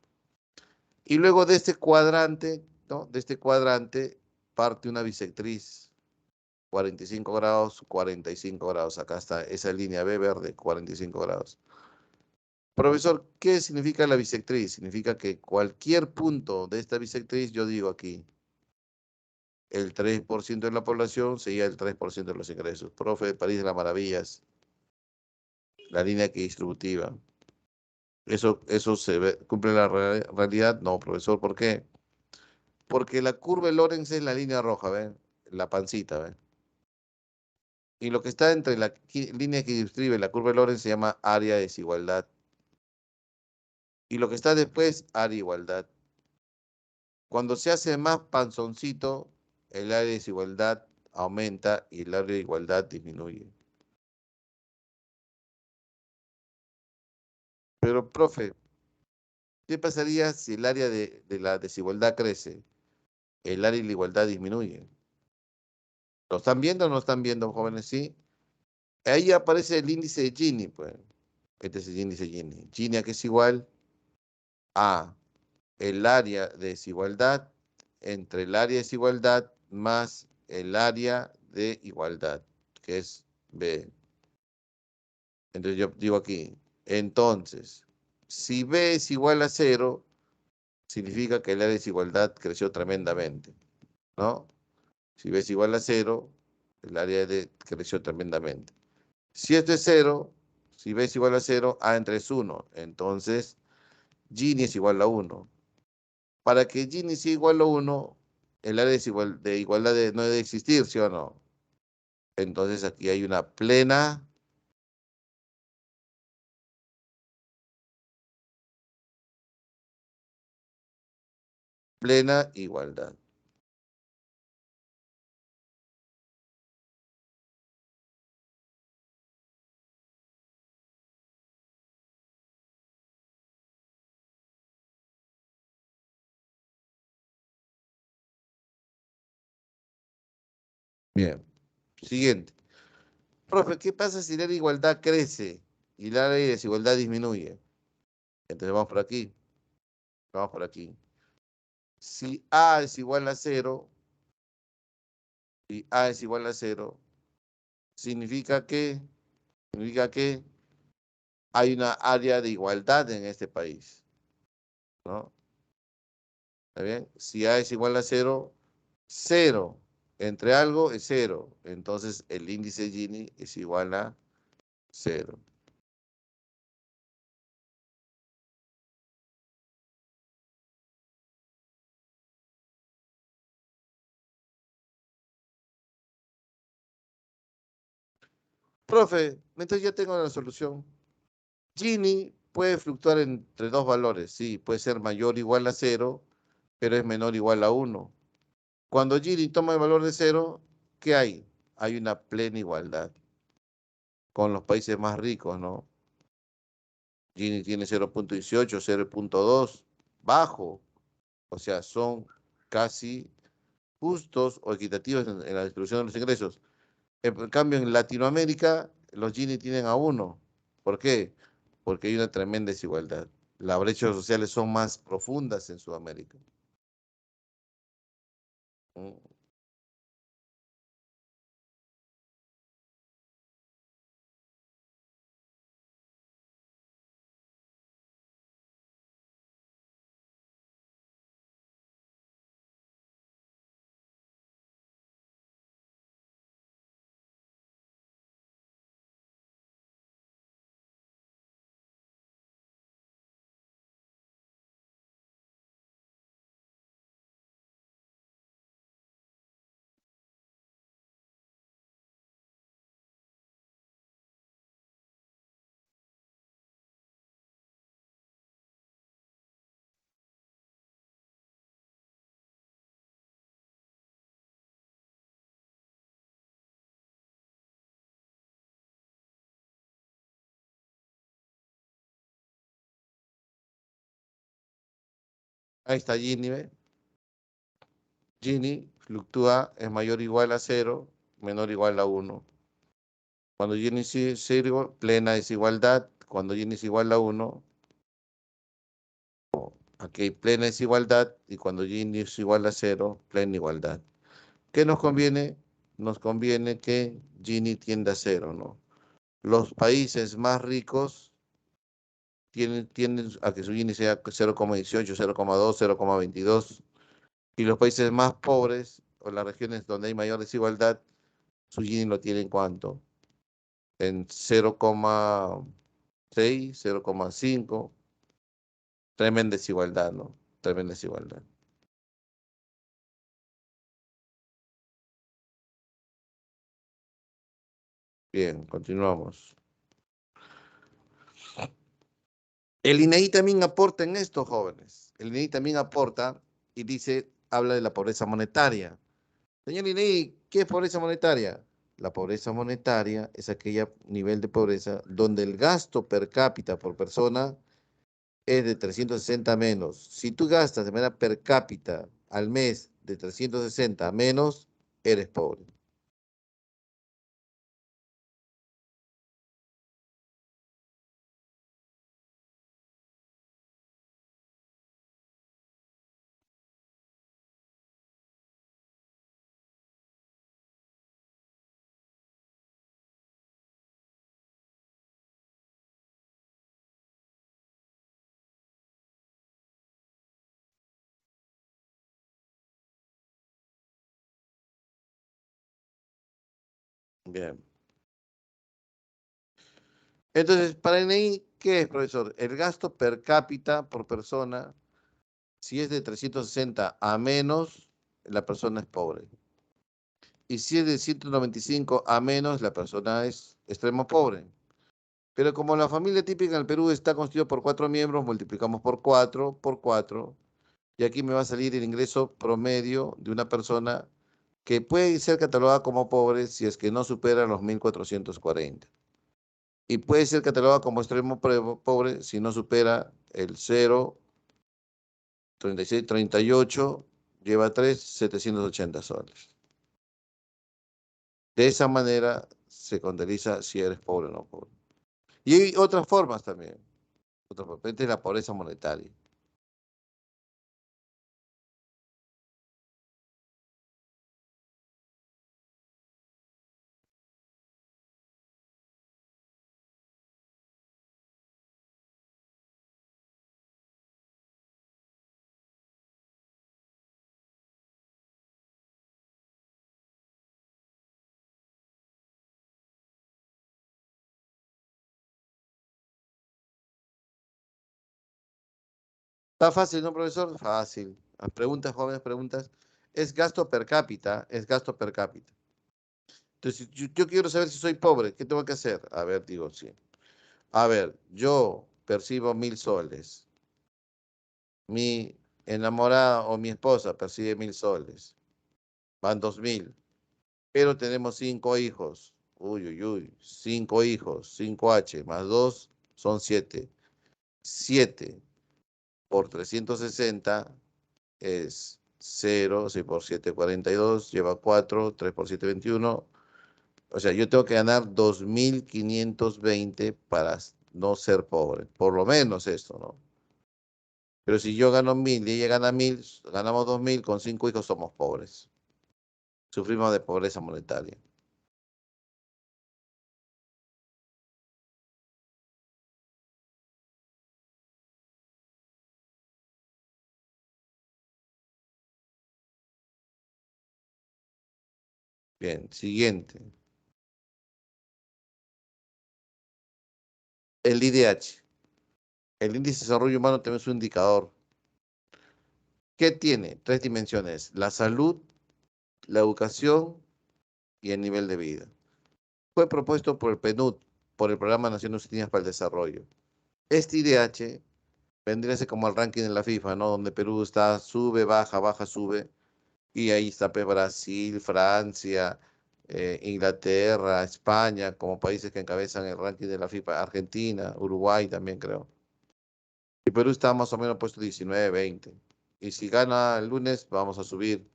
Y luego de este cuadrante, ¿no? De este cuadrante parte una bisectriz. 45 grados, 45 grados. Acá está esa línea B verde, 45 grados. Profesor, ¿qué significa la bisectriz? Significa que cualquier punto de esta bisectriz, yo digo aquí, el 3% de la población sería el 3% de los ingresos. Profe de París de las Maravillas, la línea equidistributiva. ¿Eso cumple la realidad? No, profesor, ¿por qué? Porque la curva de Lorenz es la línea roja, ¿ven? La pancita, ¿ven? Y lo que está entre la línea equidistributiva y la curva de Lorenz se llama área de desigualdad. Y lo que está después, área de igualdad. Cuando se hace más panzoncito, el área de desigualdad aumenta y el área de igualdad disminuye. Pero, profe, ¿qué pasaría si el área de la desigualdad crece? El área de la igualdad disminuye. ¿Lo están viendo o no están viendo, jóvenes? Sí. Ahí aparece el índice de Gini, pues. Este es el índice de Gini. Gini, que es igual a el área de desigualdad entre el área de desigualdad más el área de igualdad, que es B. Entonces yo digo aquí, entonces, si B es igual a 0, significa que el área de desigualdad creció tremendamente, ¿no? Si B es igual a 0, el área creció tremendamente. Si esto es cero, si B es igual a cero, A entre es 1. Entonces, Gini es igual a 1. Para que Gini sea igual a 1, el área de igualdad no debe existir, ¿sí o no? Entonces aquí hay una plena igualdad. Bien. Siguiente. Profe, ¿qué pasa si la igualdad crece y la área de desigualdad disminuye? Entonces vamos por aquí. Vamos por aquí. Si A es igual a cero, y A es igual a cero, significa que hay una área de igualdad en este país, ¿no? ¿Está bien? Si A es igual a cero, cero entre algo es cero. Entonces el índice Gini es igual a cero. Profe, entonces ya tengo la solución. Gini puede fluctuar entre dos valores, sí, puede ser mayor o igual a cero, pero es menor o igual a uno. Cuando Gini toma el valor de cero, ¿qué hay? Hay una plena igualdad con los países más ricos, ¿no? Gini tiene 0,18, 0,2, bajo, o sea, son casi justos o equitativos en la distribución de los ingresos. En cambio, en Latinoamérica, los Gini tienen a uno. ¿Por qué? Porque hay una tremenda desigualdad. Las brechas sociales son más profundas en Sudamérica. Mm. Ahí está Gini, ¿ve? Gini fluctúa, es mayor o igual a cero, menor o igual a uno. Cuando Gini es cero, plena desigualdad. Cuando Gini es igual a uno, aquí hay plena desigualdad. Y cuando Gini es igual a cero, plena igualdad. ¿Qué nos conviene? Nos conviene que Gini tienda a cero, ¿no? Los países más ricos tienden a que su Gini sea 0,18, 0,2, 0,22. Y los países más pobres o las regiones donde hay mayor desigualdad, su Gini lo tiene en cuánto? En 0,6, 0,5. Tremenda desigualdad, ¿no? Tremenda desigualdad. Bien, continuamos. El INEI también aporta en esto, jóvenes. El INEI también aporta y dice, habla de la pobreza monetaria. Señor INEI, ¿qué es pobreza monetaria? La pobreza monetaria es aquella nivel de pobreza donde el gasto per cápita por persona es de 360 menos. Si tú gastas de manera per cápita al mes de 360 menos, eres pobre. Bien. Entonces, para NI, ¿qué es, profesor? El gasto per cápita por persona, si es de 360 a menos, la persona es pobre. Y si es de 195 a menos, la persona es extremo pobre. Pero como la familia típica en el Perú está constituida por 4 miembros, multiplicamos por 4, y aquí me va a salir el ingreso promedio de una persona que puede ser catalogada como pobre si es que no supera los 1.440. Y puede ser catalogada como extremo pobre si no supera el 0,36, 38, lleva 3, 780 soles. De esa manera se contabiliza si eres pobre o no pobre. Y hay otras formas también. Otra forma, esta es la pobreza monetaria. ¿Está fácil, no, profesor? Fácil. Las preguntas, jóvenes, preguntas. Es gasto per cápita, es gasto per cápita. Entonces, yo quiero saber si soy pobre, ¿qué tengo que hacer? A ver, digo, sí. A ver, yo percibo 1.000 soles. Mi enamorada o mi esposa percibe 1.000 soles. Van 2.000. Pero tenemos 5 hijos. Uy, uy, uy. 5 hijos. 5H más 2 son 7. 7 por 360 es 0. 6 por 7, 42. Lleva 4. 3 por 7, 21. O sea, yo tengo que ganar 2.520 para no ser pobre. Por lo menos esto, ¿no? Pero si yo gano 1.000 y ella gana 1.000, ganamos 2.000, con 5 hijos somos pobres. Sufrimos de pobreza monetaria. Bien, siguiente. El IDH. El índice de desarrollo humano también es un indicador. ¿Qué tiene? 3 dimensiones. La salud, la educación y el nivel de vida. Fue propuesto por el PNUD, por el Programa de Naciones Unidas para el Desarrollo. Este IDH vendría a ser como el ranking de la FIFA, ¿no? Donde Perú está, sube, baja, baja, sube. Y ahí está pues, Brasil, Francia, Inglaterra, España, como países que encabezan el ranking de la FIFA, Argentina, Uruguay también creo. Y Perú está más o menos puesto 19, 20. Y si gana el lunes, vamos a subir.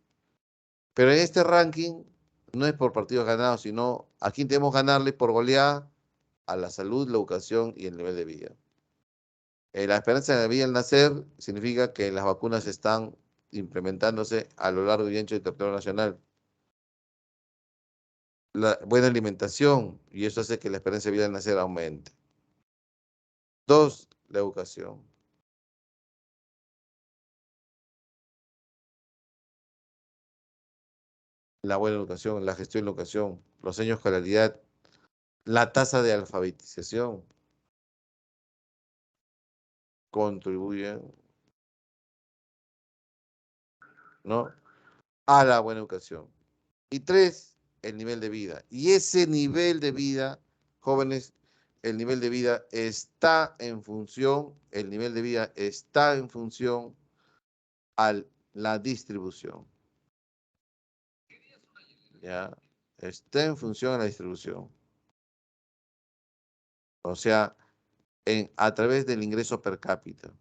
Pero en este ranking no es por partidos ganados, sino a quién tenemos que ganarle por goleada a la salud, la educación y el nivel de vida. La esperanza de vida al nacer significa que las vacunas están implementándose a lo largo y ancho del territorio nacional. La buena alimentación, y eso hace que la esperanza de vida al nacer aumente. 2, la educación. La buena educación, la gestión de la educación, los años de escolaridad, la tasa de alfabetización contribuyen, ¿no? A la buena educación. Y 3, el nivel de vida. Y ese nivel de vida, jóvenes, el nivel de vida está en función, el nivel de vida está en función a la distribución. ¿Ya? Está en función a la distribución. O sea, a través del ingreso per cápita.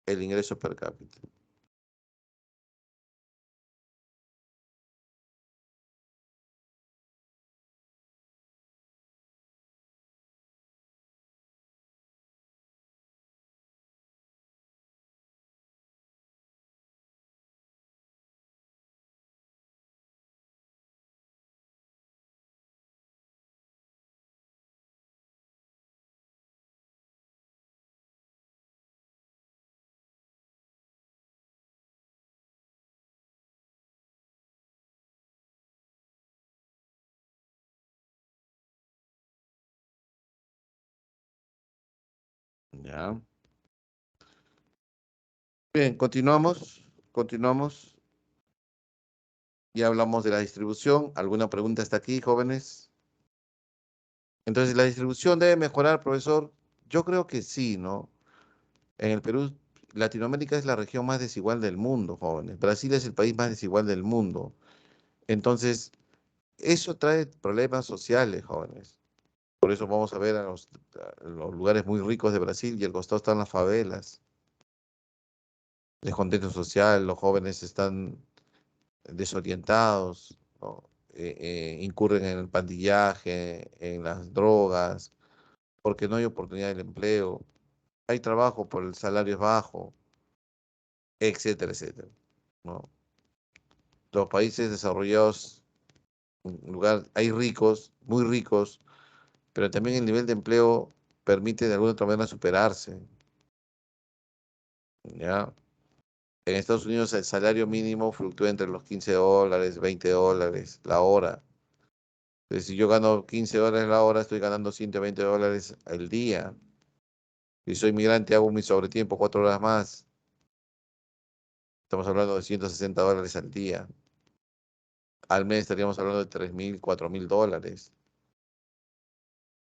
El ingreso per cápita. ¿Ya? Bien, continuamos. Continuamos. Ya hablamos de la distribución. ¿Alguna pregunta hasta aquí, jóvenes? Entonces, ¿la distribución debe mejorar, profesor? Yo creo que sí, ¿no? En el Perú, Latinoamérica es la región más desigual del mundo, jóvenes. Brasil es el país más desigual del mundo. Entonces, eso trae problemas sociales, jóvenes. Por eso vamos a ver a los lugares muy ricos de Brasil y al costado están las favelas. Descontento social, los jóvenes están desorientados, ¿no? Incurren en el pandillaje, en las drogas, porque no hay oportunidad de empleo, hay trabajo, pero el salario es bajo, etcétera, etcétera, ¿no? Los países desarrollados, en lugar, hay ricos, muy ricos, pero también el nivel de empleo permite de alguna otra manera superarse, ¿ya? En Estados Unidos el salario mínimo fluctúa entre los $15, $20 la hora. Entonces, si yo gano $15 la hora, estoy ganando $120 al día. Si soy migrante, hago mi sobretiempo 4 horas más. Estamos hablando de $160 al día. Al mes estaríamos hablando de 3.000, $4.000.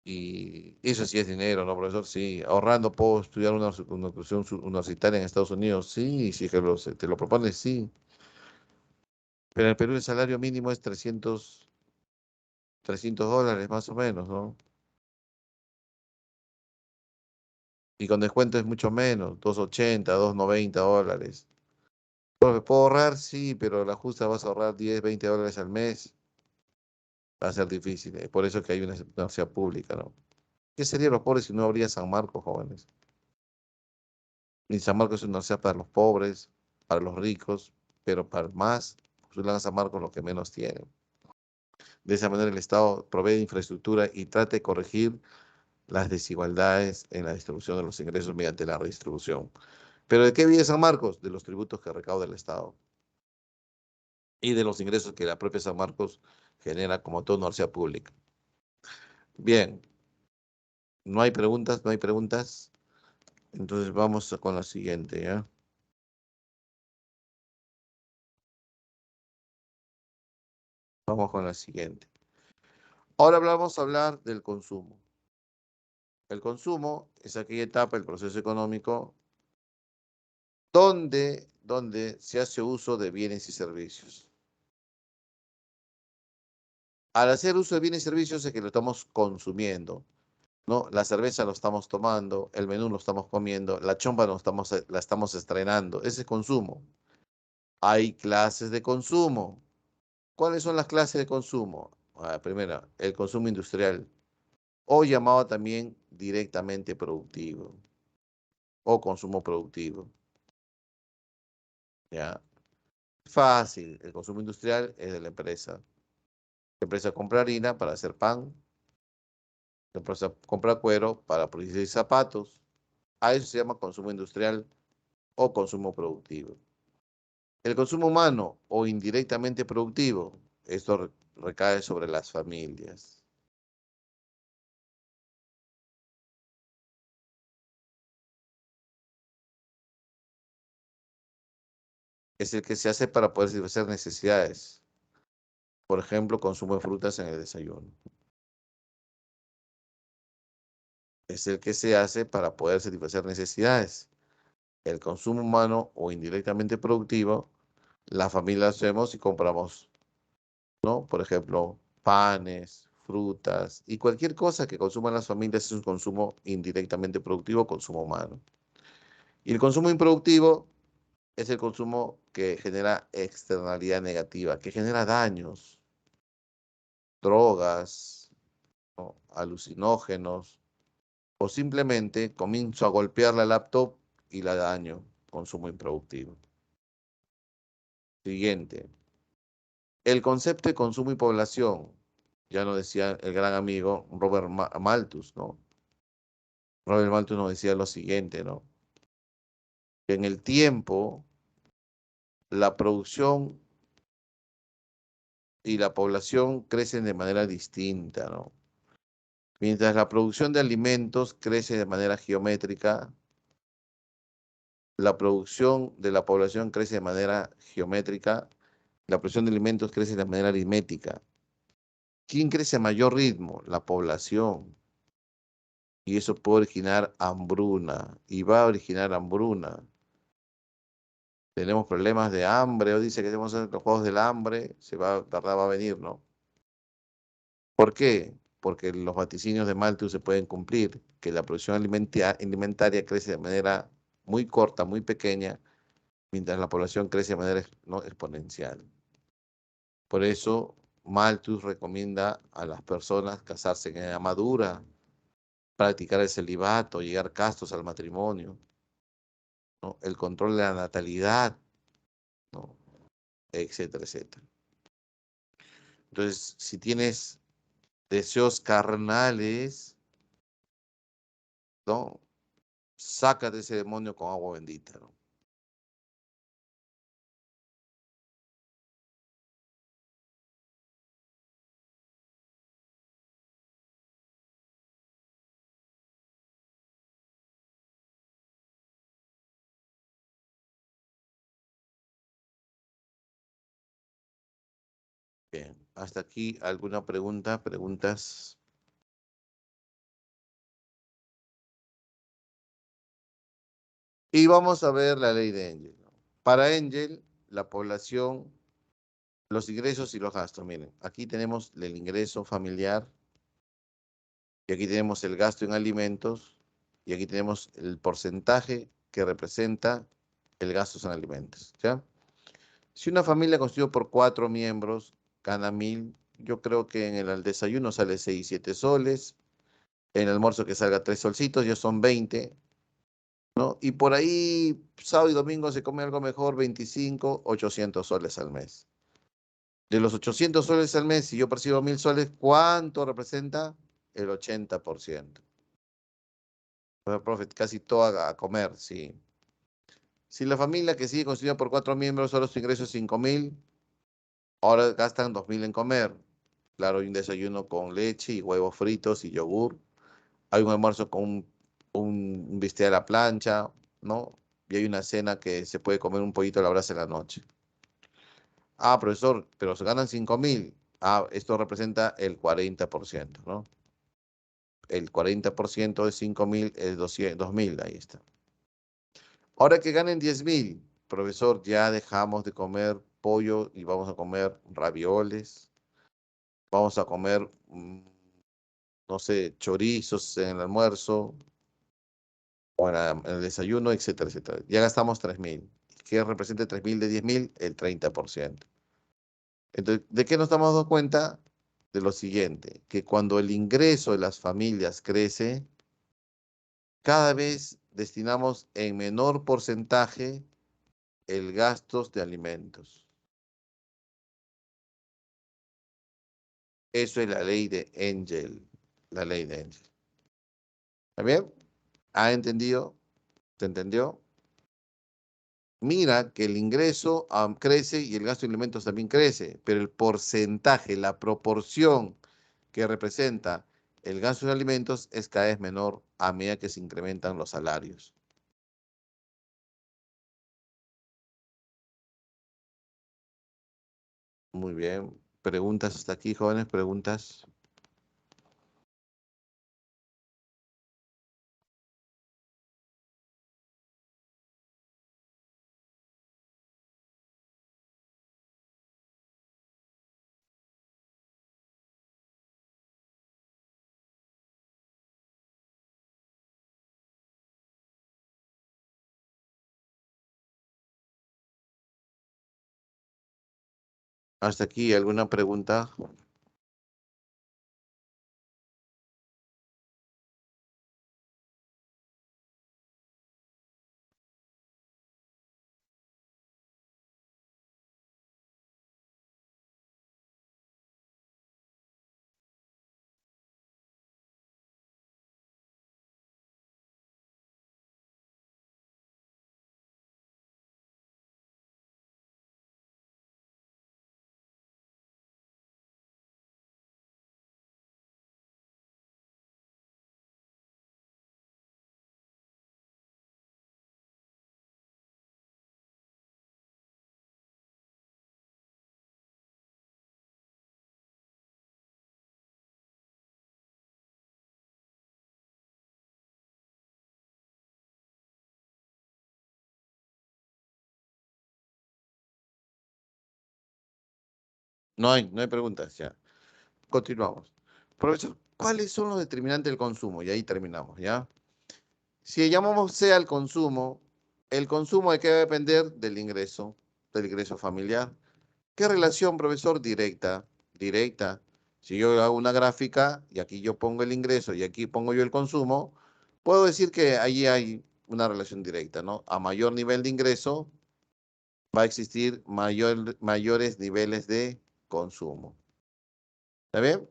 Y eso sí es dinero, ¿no, profesor? Sí. Ahorrando puedo estudiar una educación universitaria en Estados Unidos. Sí, si que te lo propones, sí. Pero en el Perú el salario mínimo es $300 más o menos, ¿no? Y con descuento es mucho menos, 280, $290. Porque puedo ahorrar, sí, pero la justa vas a ahorrar 10, $20 al mes. Va a ser difícil. Por eso es que hay una universidad pública, ¿no? ¿Qué serían los pobres si no habría San Marcos, jóvenes? Y San Marcos es una universidad para los pobres, para los ricos, pero para más, postulan a San Marcos los que menos tienen. De esa manera el Estado provee infraestructura y trata de corregir las desigualdades en la distribución de los ingresos mediante la redistribución. ¿Pero de qué vive San Marcos? De los tributos que recauda el Estado y de los ingresos que la propia San Marcos genera como toda universidad pública. Bien, no hay preguntas, no hay preguntas. Entonces vamos con la siguiente, ¿ya? Vamos con la siguiente. Ahora vamos a hablar del consumo. El consumo es aquella etapa del proceso económico donde se hace uso de bienes y servicios. Al hacer uso de bienes y servicios es que lo estamos consumiendo, ¿no? La cerveza lo estamos tomando, el menú lo estamos comiendo, la chompa la estamos estrenando. Ese es consumo. Hay clases de consumo. ¿Cuáles son las clases de consumo? Primero, el consumo industrial, o llamado también directamente productivo, o consumo productivo. ¿Ya? Fácil, el consumo industrial es de la empresa. La empresa compra harina para hacer pan, la empresa compra cuero para producir zapatos. A eso se llama consumo industrial o consumo productivo. El consumo humano o indirectamente productivo, esto recae sobre las familias. Es el que se hace para poder satisfacer necesidades. Por ejemplo, consumo de frutas en el desayuno. Es el que se hace para poder satisfacer necesidades. El consumo humano o indirectamente productivo, la familia hacemos y compramos, ¿no? Por ejemplo, panes, frutas y cualquier cosa que consuman las familias es un consumo indirectamente productivo, consumo humano. Y el consumo improductivo es el consumo que genera externalidad negativa, que genera daños, drogas, ¿no? Alucinógenos, o simplemente comienzo a golpear la laptop y la daño, consumo improductivo. Siguiente. El concepto de consumo y población, ya nos decía el gran amigo Robert Malthus, ¿no? Robert Malthus nos decía lo siguiente, ¿no? Que en el tiempo, la producción y la población crecen de manera distinta, ¿no? Mientras la producción de alimentos crece de manera geométrica, la producción de la población crece de manera geométrica, la producción de alimentos crece de manera aritmética. ¿Quién crece a mayor ritmo? La población. Y eso puede originar hambruna. Y va a originar hambruna. Tenemos problemas de hambre, o dice que tenemos los juegos del hambre, se va a tardar, va a venir, ¿no? ¿Por qué? Porque los vaticinios de Malthus se pueden cumplir, que la producción alimentaria crece de manera muy corta, muy pequeña, mientras la población crece de manera no exponencial. Por eso, Malthus recomienda a las personas casarse en edad madura, practicar el celibato, llegar castos al matrimonio, ¿no? El control de la natalidad, ¿no? Etcétera, etcétera. Entonces, si tienes deseos carnales, ¿no? Sácate ese demonio con agua bendita, ¿no? Bien, hasta aquí alguna pregunta, preguntas. Y vamos a ver la ley de Engel, ¿no? Para Engel, la población, los ingresos y los gastos. Miren, aquí tenemos el ingreso familiar y aquí tenemos el gasto en alimentos y aquí tenemos el porcentaje que representa el gasto en alimentos, ¿ya? Si una familia constituida por 4 miembros gana 1.000, yo creo que en el desayuno sale 6, 7 soles, en el almuerzo que salga 3 solcitos, ya son 20, ¿no? Y por ahí, sábado y domingo se come algo mejor, 25, 800 soles al mes. De los 800 soles al mes, si yo percibo 1.000 soles, ¿cuánto representa? El 80%. Bueno, profe, casi todo a comer, sí. Si la familia que sigue constituida por 4 miembros, solo su ingreso es 5.000, ahora gastan 2.000 en comer. Claro, hay un desayuno con leche y huevos fritos y yogur. Hay un almuerzo con un bistec a la plancha, ¿no? Y hay una cena que se puede comer un pollito a la brasa en la noche. Ah, profesor, pero se ganan 5.000. Ah, esto representa el 40%, ¿no? El 40% de 5.000 es 2.000, ahí está. Ahora que ganen 10.000, profesor, ya dejamos de comer pollo y vamos a comer ravioles, vamos a comer, no sé, chorizos en el almuerzo o en el desayuno, etcétera, etcétera. Ya gastamos 3.000. ¿Qué representa 3.000 de 10.000? El 30%. Entonces, ¿de qué nos estamos dando cuenta? De lo siguiente, que cuando el ingreso de las familias crece, cada vez destinamos en menor porcentaje el gastos de alimentos. Eso es la ley de Engel. La ley de Engel. ¿Está bien? ¿Ha entendido? ¿Se entendió? Mira que el ingreso crece y el gasto de alimentos también crece, pero el porcentaje, la proporción que representa el gasto de alimentos es cada vez menor a medida que se incrementan los salarios. Muy bien. ¿Preguntas hasta aquí, jóvenes? ¿Preguntas? ¿Hasta aquí alguna pregunta? No hay preguntas, ya. Continuamos. Profesor, ¿cuáles son los determinantes del consumo? Y ahí terminamos, ¿ya? Si llamamos C al consumo, ¿el consumo de qué va a depender? Del ingreso familiar. ¿Qué relación, profesor? Directa, directa. Si yo hago una gráfica y aquí yo pongo el ingreso y aquí pongo yo el consumo, puedo decir que allí hay una relación directa, ¿no? A mayor nivel de ingreso va a existir mayores niveles de consumo. ¿Está bien?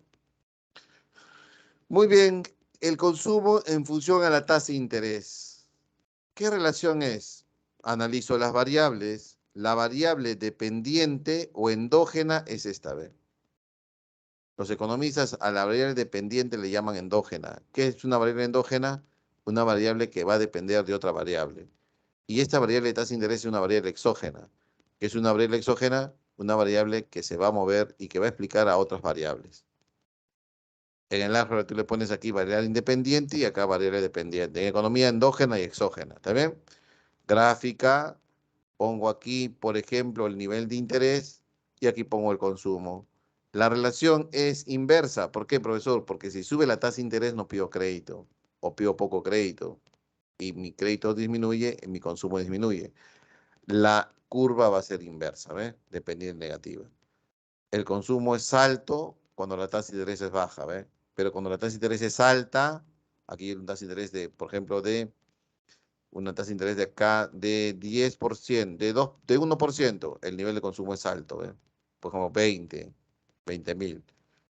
Muy bien. El consumo en función a la tasa de interés. ¿Qué relación es? Analizo las variables. La variable dependiente o endógena es esta, ¿ve? Los economistas a la variable dependiente le llaman endógena. ¿Qué es una variable endógena? Una variable que va a depender de otra variable. Y esta variable de tasa de interés es una variable exógena. ¿Qué es una variable exógena? Una variable que se va a mover y que va a explicar a otras variables. En el álgebra tú le pones aquí variable independiente y acá variable dependiente. En economía endógena y exógena. ¿Está bien? Gráfica, pongo aquí, por ejemplo, el nivel de interés y aquí pongo el consumo. La relación es inversa. ¿Por qué, profesor? Porque si sube la tasa de interés no pido crédito o pido poco crédito y mi crédito disminuye y mi consumo disminuye. La curva va a ser inversa, ¿ves? Dependiente negativa. El consumo es alto cuando la tasa de interés es baja, ¿ves? Pero cuando la tasa de interés es alta, aquí hay una tasa de interés de, por ejemplo, de una tasa de interés de acá de 10%, de 1%, el nivel de consumo es alto, ¿ves? Pues como 20.000.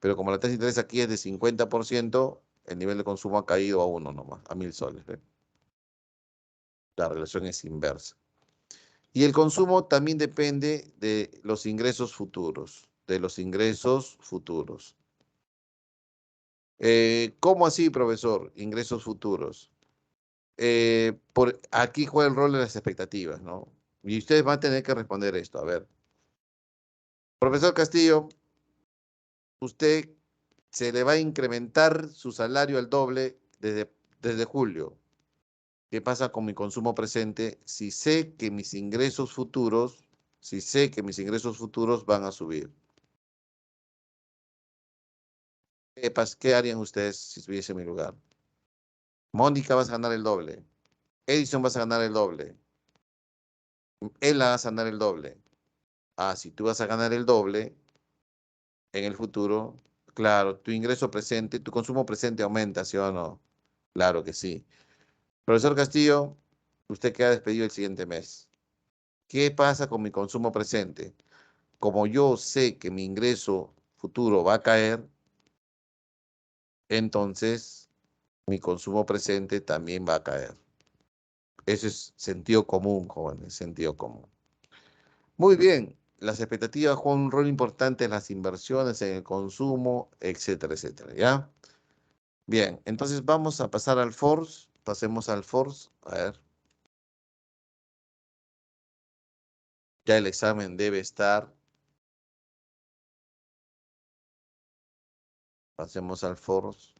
Pero como la tasa de interés aquí es de 50%, el nivel de consumo ha caído a 1 nomás, a 1.000 soles, ¿ves? La relación es inversa. Y el consumo también depende de los ingresos futuros, de los ingresos futuros. ¿Cómo así, profesor? Ingresos futuros. Aquí juega el rol de las expectativas, ¿no? Y ustedes van a tener que responder esto. A ver, profesor Castillo, usted se le va a incrementar su salario al doble desde julio. ¿Qué pasa con mi consumo presente si sé que mis ingresos futuros, si sé que mis ingresos futuros van a subir? ¿Qué harían ustedes si estuviese en mi lugar? Mónica vas a ganar el doble. Edison vas a ganar el doble. Ella vas a ganar el doble. Ah, si tú vas a ganar el doble en el futuro, claro, tu ingreso presente, tu consumo presente aumenta, ¿sí o no? Claro que sí. Profesor Castillo, usted queda despedido el siguiente mes. ¿Qué pasa con mi consumo presente? Como yo sé que mi ingreso futuro va a caer, entonces mi consumo presente también va a caer. Eso es sentido común, jóvenes, sentido común. Muy bien, las expectativas juegan un rol importante en las inversiones, en el consumo, etcétera, etcétera, ¿ya? Bien, entonces vamos a pasar al force. Pasemos al force. A ver, ya el examen debe estar. Pasemos al force.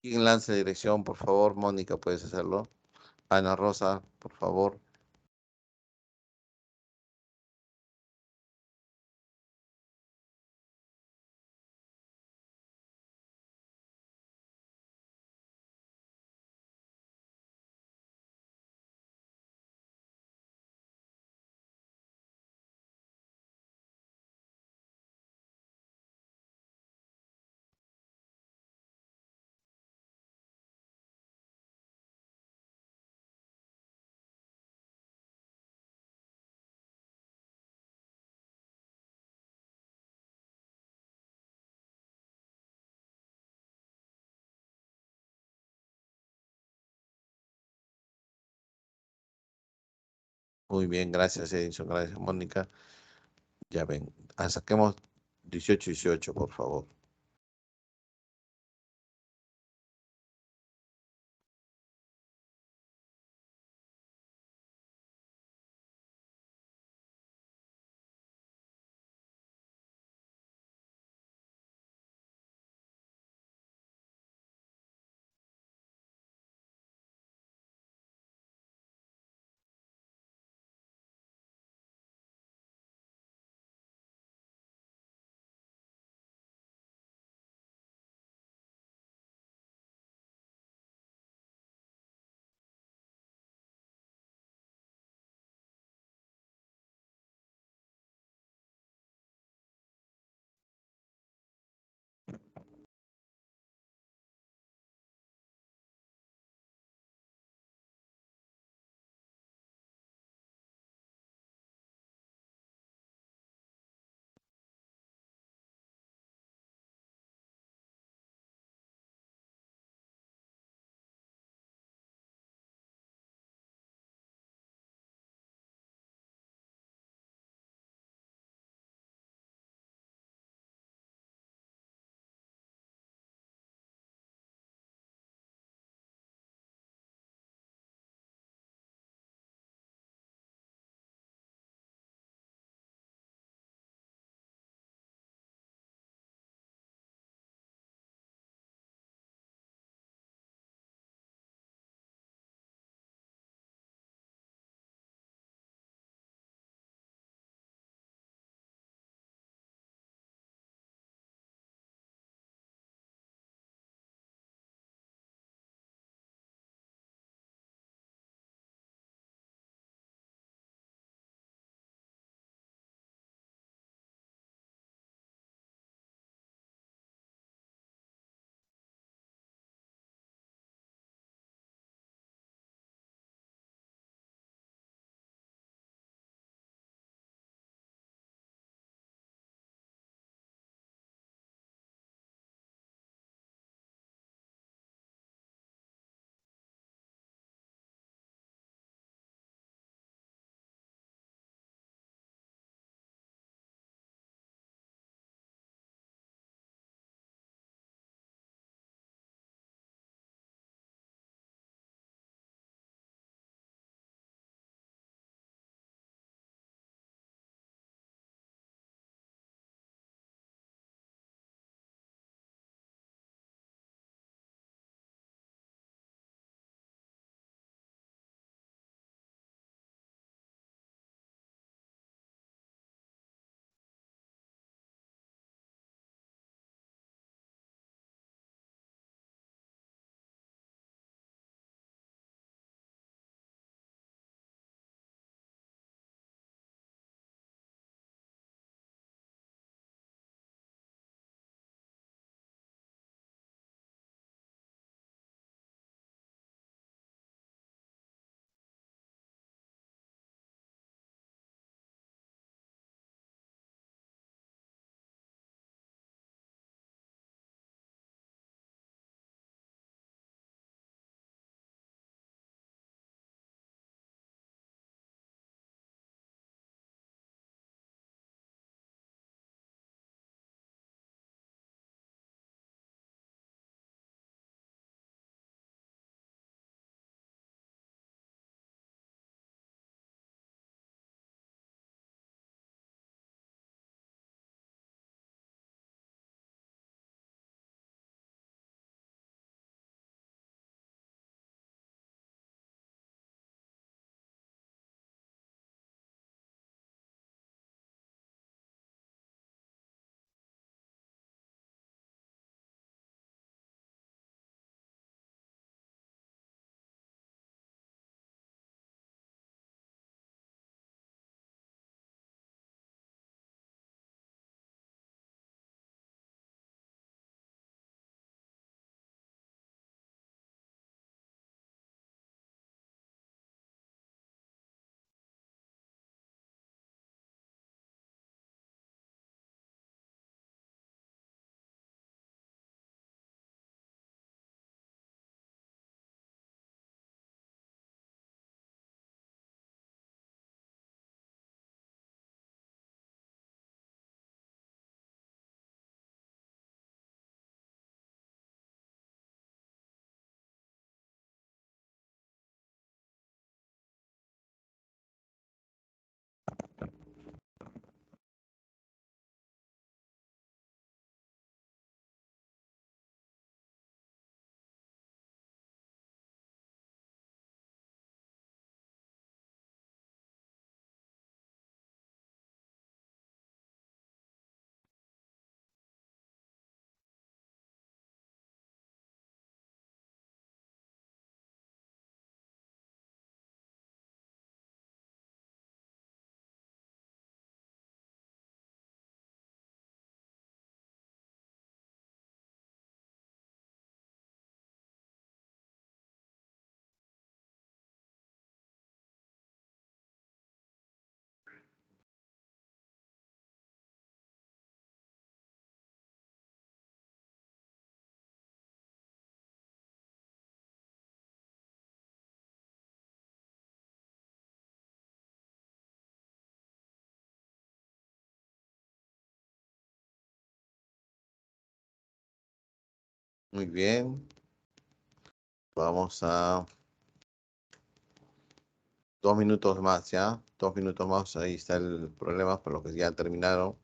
¿Quién lanza dirección, por favor? Mónica, ¿puedes hacerlo? Ana Rosa, por favor. Muy bien, gracias Edison, gracias Mónica. Ya ven, saquemos 18-18, por favor. Muy bien. Vamos a 2 minutos más, ¿ya? 2 minutos más. Ahí está el problema, por lo que ya terminaron.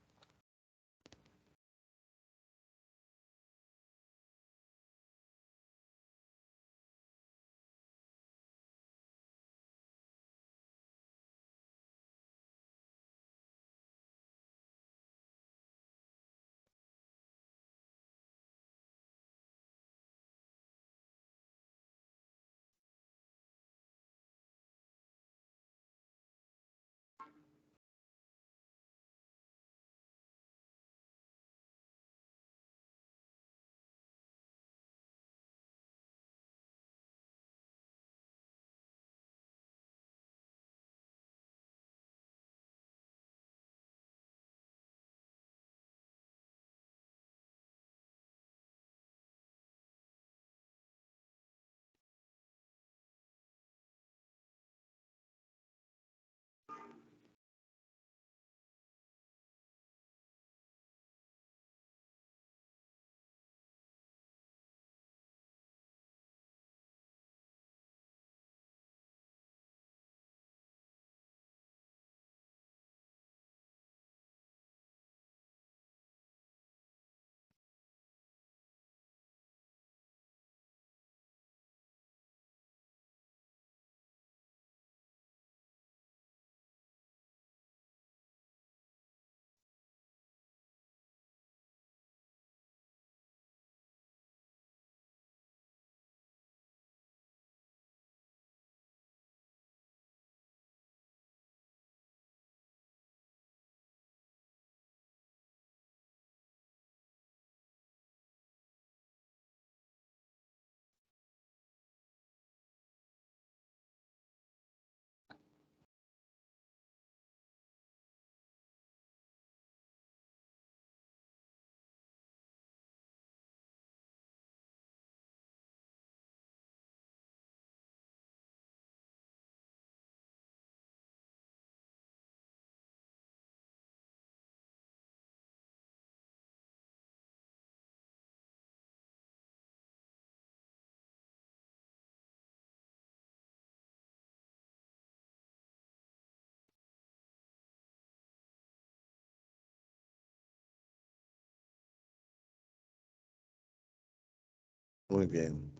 Muy bien.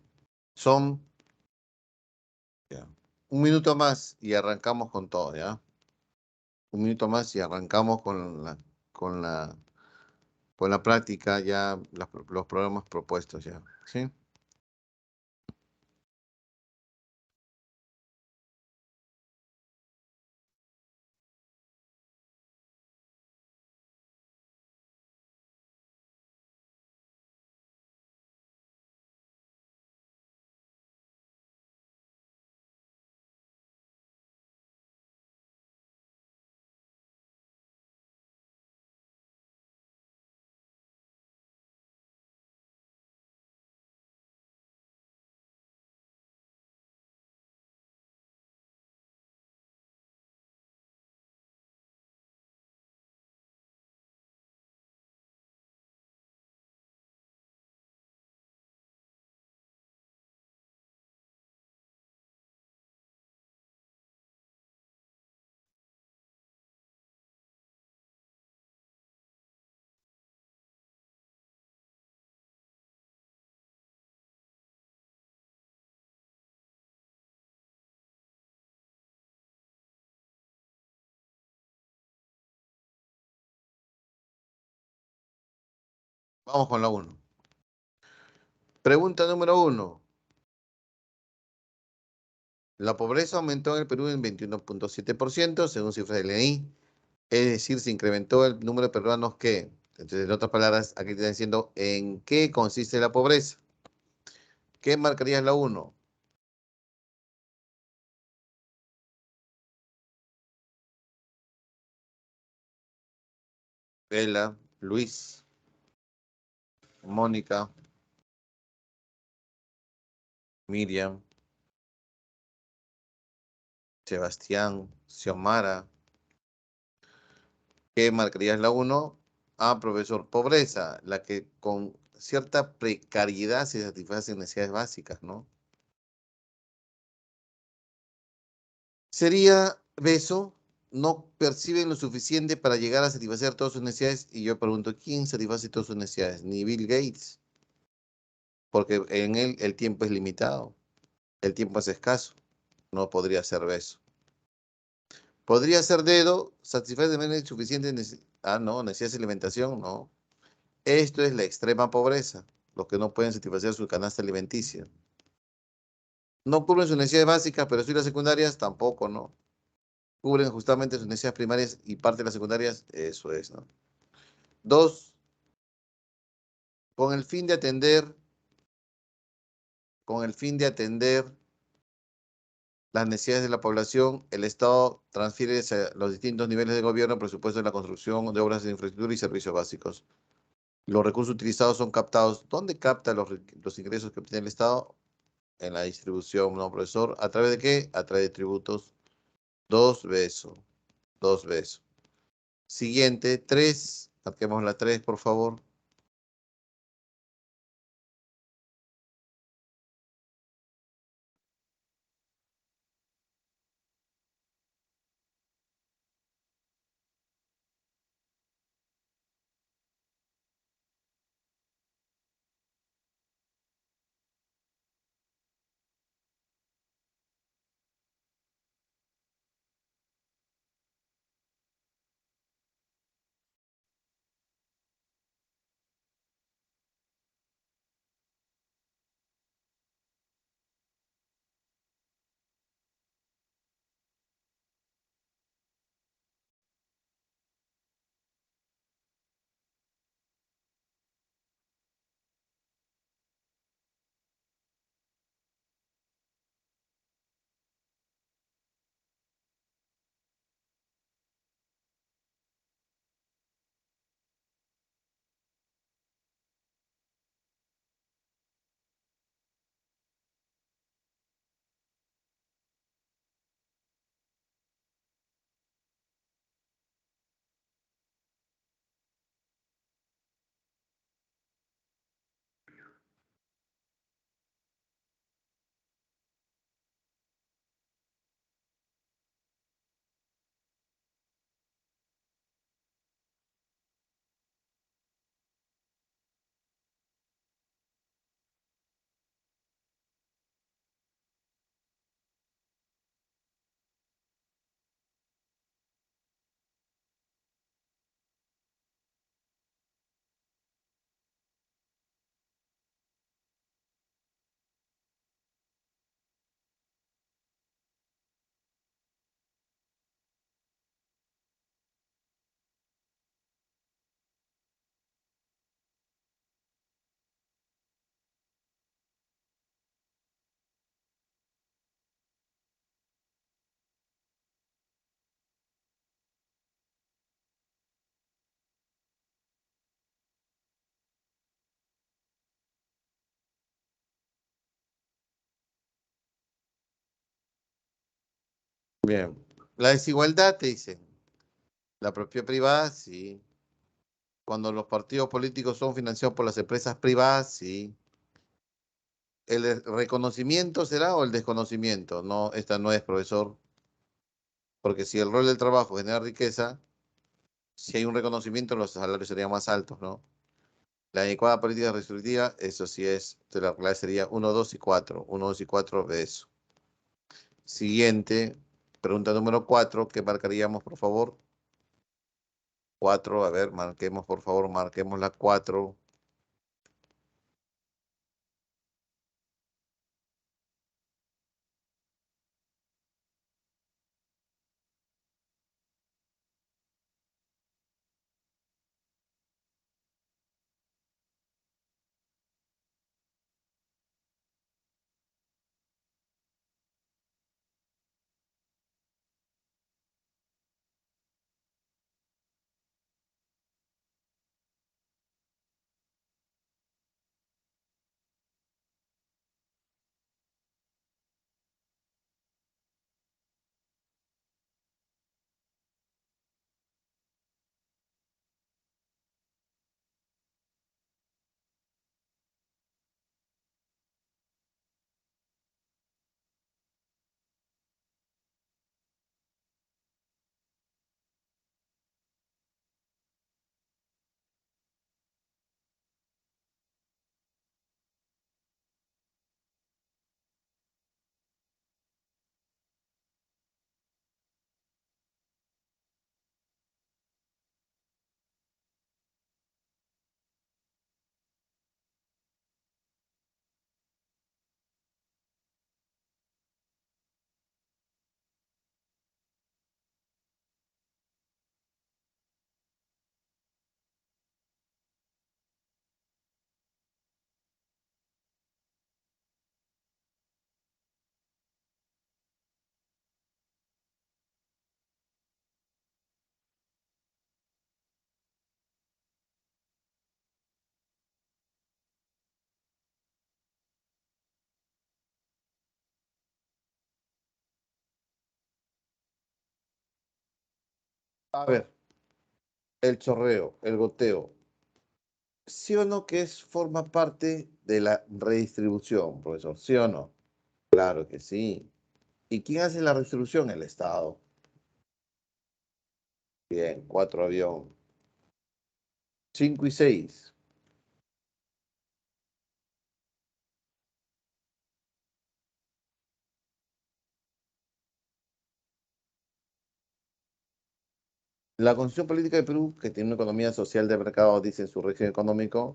Son ya, 1 minuto más y arrancamos con todo, ¿ya? 1 minuto más y arrancamos con la, con la práctica, ya los programas propuestos, ¿ya? ¿Sí? Vamos con la uno. Pregunta número 1. La pobreza aumentó en el Perú en 21,7% según cifras del INEGI. Es decir, se incrementó el número de peruanos que, entonces, en otras palabras, aquí te están diciendo en qué consiste la pobreza. ¿Qué marcarías la uno? Bela, Luis, Mónica, Miriam, Sebastián, Xiomara. ¿Qué marcarías la uno? Ah, profesor, pobreza, la que cierta precariedad si satisfacen necesidades básicas, ¿no? Sería beso, no perciben lo suficiente para llegar a satisfacer todas sus necesidades. Y yo pregunto, ¿quién satisface todas sus necesidades? Ni Bill Gates, porque en él el tiempo es limitado, el tiempo es escaso, no podría ser beso. ¿Podría ser dedo? ¿Satisfacer de manera insuficiente? Ah, no, necesidades de alimentación, no. Esto es la extrema pobreza, los que no pueden satisfacer su canasta alimenticia. No cubren sus necesidades básicas, pero sí las secundarias tampoco, ¿no? Cubren justamente sus necesidades primarias y parte de las secundarias, eso es, ¿no? Dos, con el fin de atender, con el fin de atender las necesidades de la población, el Estado transfiere a los distintos niveles de gobierno presupuesto de la construcción de obras de infraestructura y servicios básicos. Los recursos utilizados son captados. ¿Dónde capta los ingresos que obtiene el Estado? En la distribución, ¿no, profesor? ¿A través de qué? A través de tributos. Dos besos. Dos besos. Siguiente, tres. Marquemos la tres, por favor. Bien. La desigualdad, te dicen. La propiedad privada, sí. Cuando los partidos políticos son financiados por las empresas privadas, sí. ¿El reconocimiento será o el desconocimiento? No, esta no es, profesor, porque si el rol del trabajo genera riqueza, si hay un reconocimiento, los salarios serían más altos, ¿no? La adecuada política redistributiva, eso sí es, de la clase sería uno, 2 y 4. Uno, 2 y 4 de eso. Siguiente, pregunta número 4, ¿qué marcaríamos, por favor? 4, a ver, marquemos, por favor, marquemos la 4. A ver, el chorreo, el goteo, ¿sí o no que forma parte de la redistribución, profesor? ¿Sí o no? Claro que sí. ¿Y quién hace la redistribución? El Estado. Bien, cuatro avión. Cinco y seis. La Constitución Política de Perú, que tiene una economía social de mercado, dice en su régimen económico,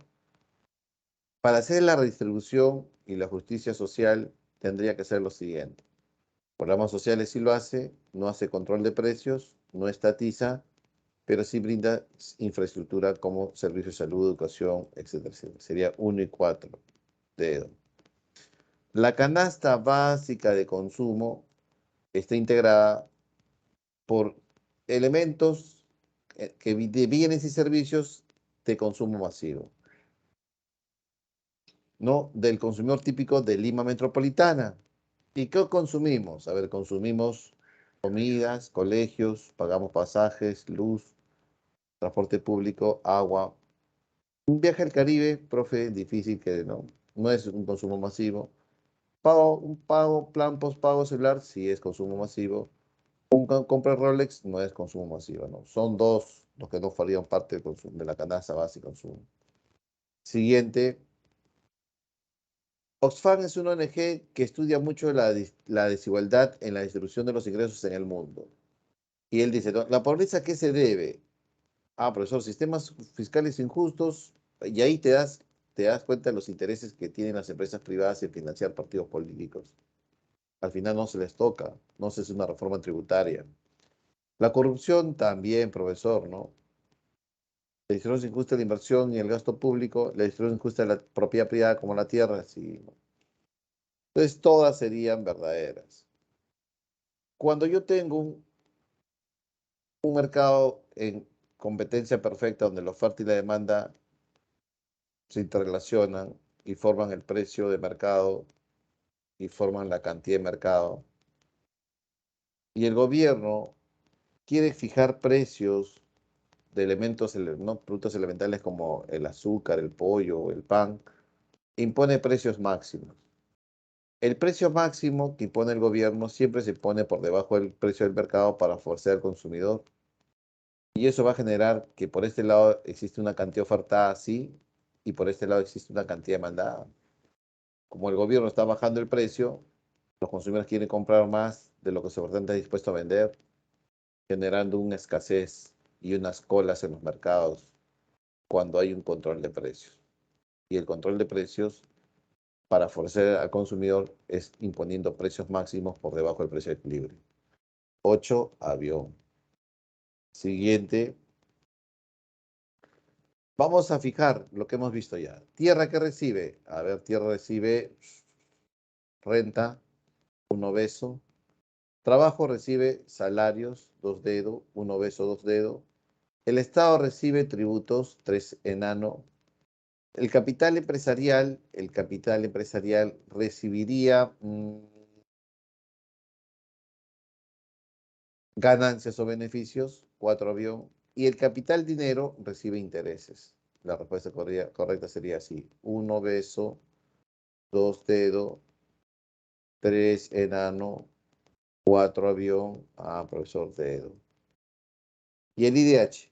para hacer la redistribución y la justicia social tendría que ser lo siguiente. Programas sociales sí lo hace, no hace control de precios, no estatiza, pero sí brinda infraestructura como servicios de salud, educación, etcétera, etcétera. Sería uno y cuatro. Dedo. La canasta básica de consumo está integrada por elementos de bienes y servicios de consumo masivo, no del consumidor típico de Lima Metropolitana. ¿Y qué consumimos? A ver, consumimos comidas, colegios, pagamos pasajes, luz, transporte público, agua. Un viaje al Caribe, profe, difícil que no es un consumo masivo. Un pago, plan postpago celular, sí es consumo masivo. Compra Rolex no es consumo masivo, no. Son dos los que no formarían parte del consumo, de la canasta básica de consumo. Siguiente. Oxfam es una ONG que estudia mucho la desigualdad en la distribución de los ingresos en el mundo. Y él dice, ¿no? ¿La pobreza a qué se debe? Ah, profesor, sistemas fiscales injustos, y ahí te das cuenta de los intereses que tienen las empresas privadas en financiar partidos políticos. Al final no se les toca, no se hace una reforma tributaria. La corrupción también, profesor, ¿no? La distribución injusta de la inversión y el gasto público, la distribución injusta de la propiedad privada como la tierra, sí, ¿no? Entonces todas serían verdaderas. Cuando yo tengo un mercado en competencia perfecta donde la oferta y la demanda se interrelacionan y forman el precio de mercado y forman la cantidad de mercado, y el gobierno quiere fijar precios de elementos, ¿no? Productos elementales como el azúcar, el pollo, el pan, impone precios máximos. El precio máximo que impone el gobierno siempre se pone por debajo del precio del mercado para forzar al consumidor. Y eso va a generar que por este lado existe una cantidad ofertada así y por este lado existe una cantidad demandada. Como el gobierno está bajando el precio, los consumidores quieren comprar más de lo que su ofertante está dispuesto a vender, generando una escasez y unas colas en los mercados cuando hay un control de precios. Y el control de precios para forzar al consumidor es imponiendo precios máximos por debajo del precio de equilibrio. 8, avión. Siguiente. Vamos a fijar lo que hemos visto ya. Tierra que recibe. A ver, tierra recibe renta, un obeso. Trabajo recibe salarios, dos dedos, un obeso, dos dedos. El Estado recibe tributos, tres enano. El capital empresarial recibiría ganancias o beneficios, cuatro avión, y el capital dinero recibe intereses. La respuesta correcta sería así: uno beso, dos dedo, tres enano, cuatro avión, profesor dedo. Y el IDH,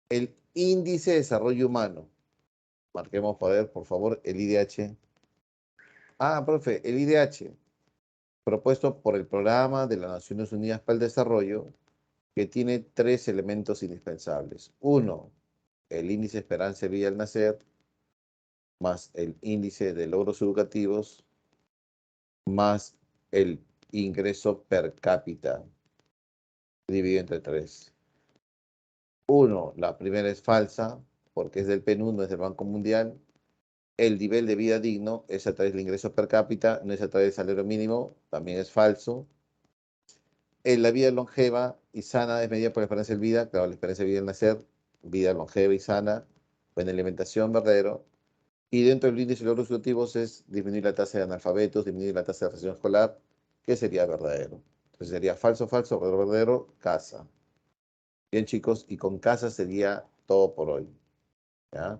el índice de desarrollo humano. Marquemos poder, por favor, el IDH. Profe, el IDH, propuesto por el Programa de las Naciones Unidas para el Desarrollo, que tiene tres elementos indispensables. Uno, el índice de esperanza de vida al nacer, más el índice de logros educativos, más el ingreso per cápita, dividido entre tres. Uno, la primera es falsa, porque es del PNUD, no es del Banco Mundial. El nivel de vida digno es a través del ingreso per cápita, no es a través del salario mínimo, también es falso. En la vida longeva y sana es medida por la esperanza de vida, claro, la esperanza de vida al nacer, vida longeva y sana, buena alimentación, verdadero. Y dentro del índice de logros educativos es disminuir la tasa de analfabetos, disminuir la tasa de deserción escolar, que sería verdadero. Entonces sería falso, falso, verdadero, verdadero, casa. Bien, chicos, y con casa sería todo por hoy. ¿Ya?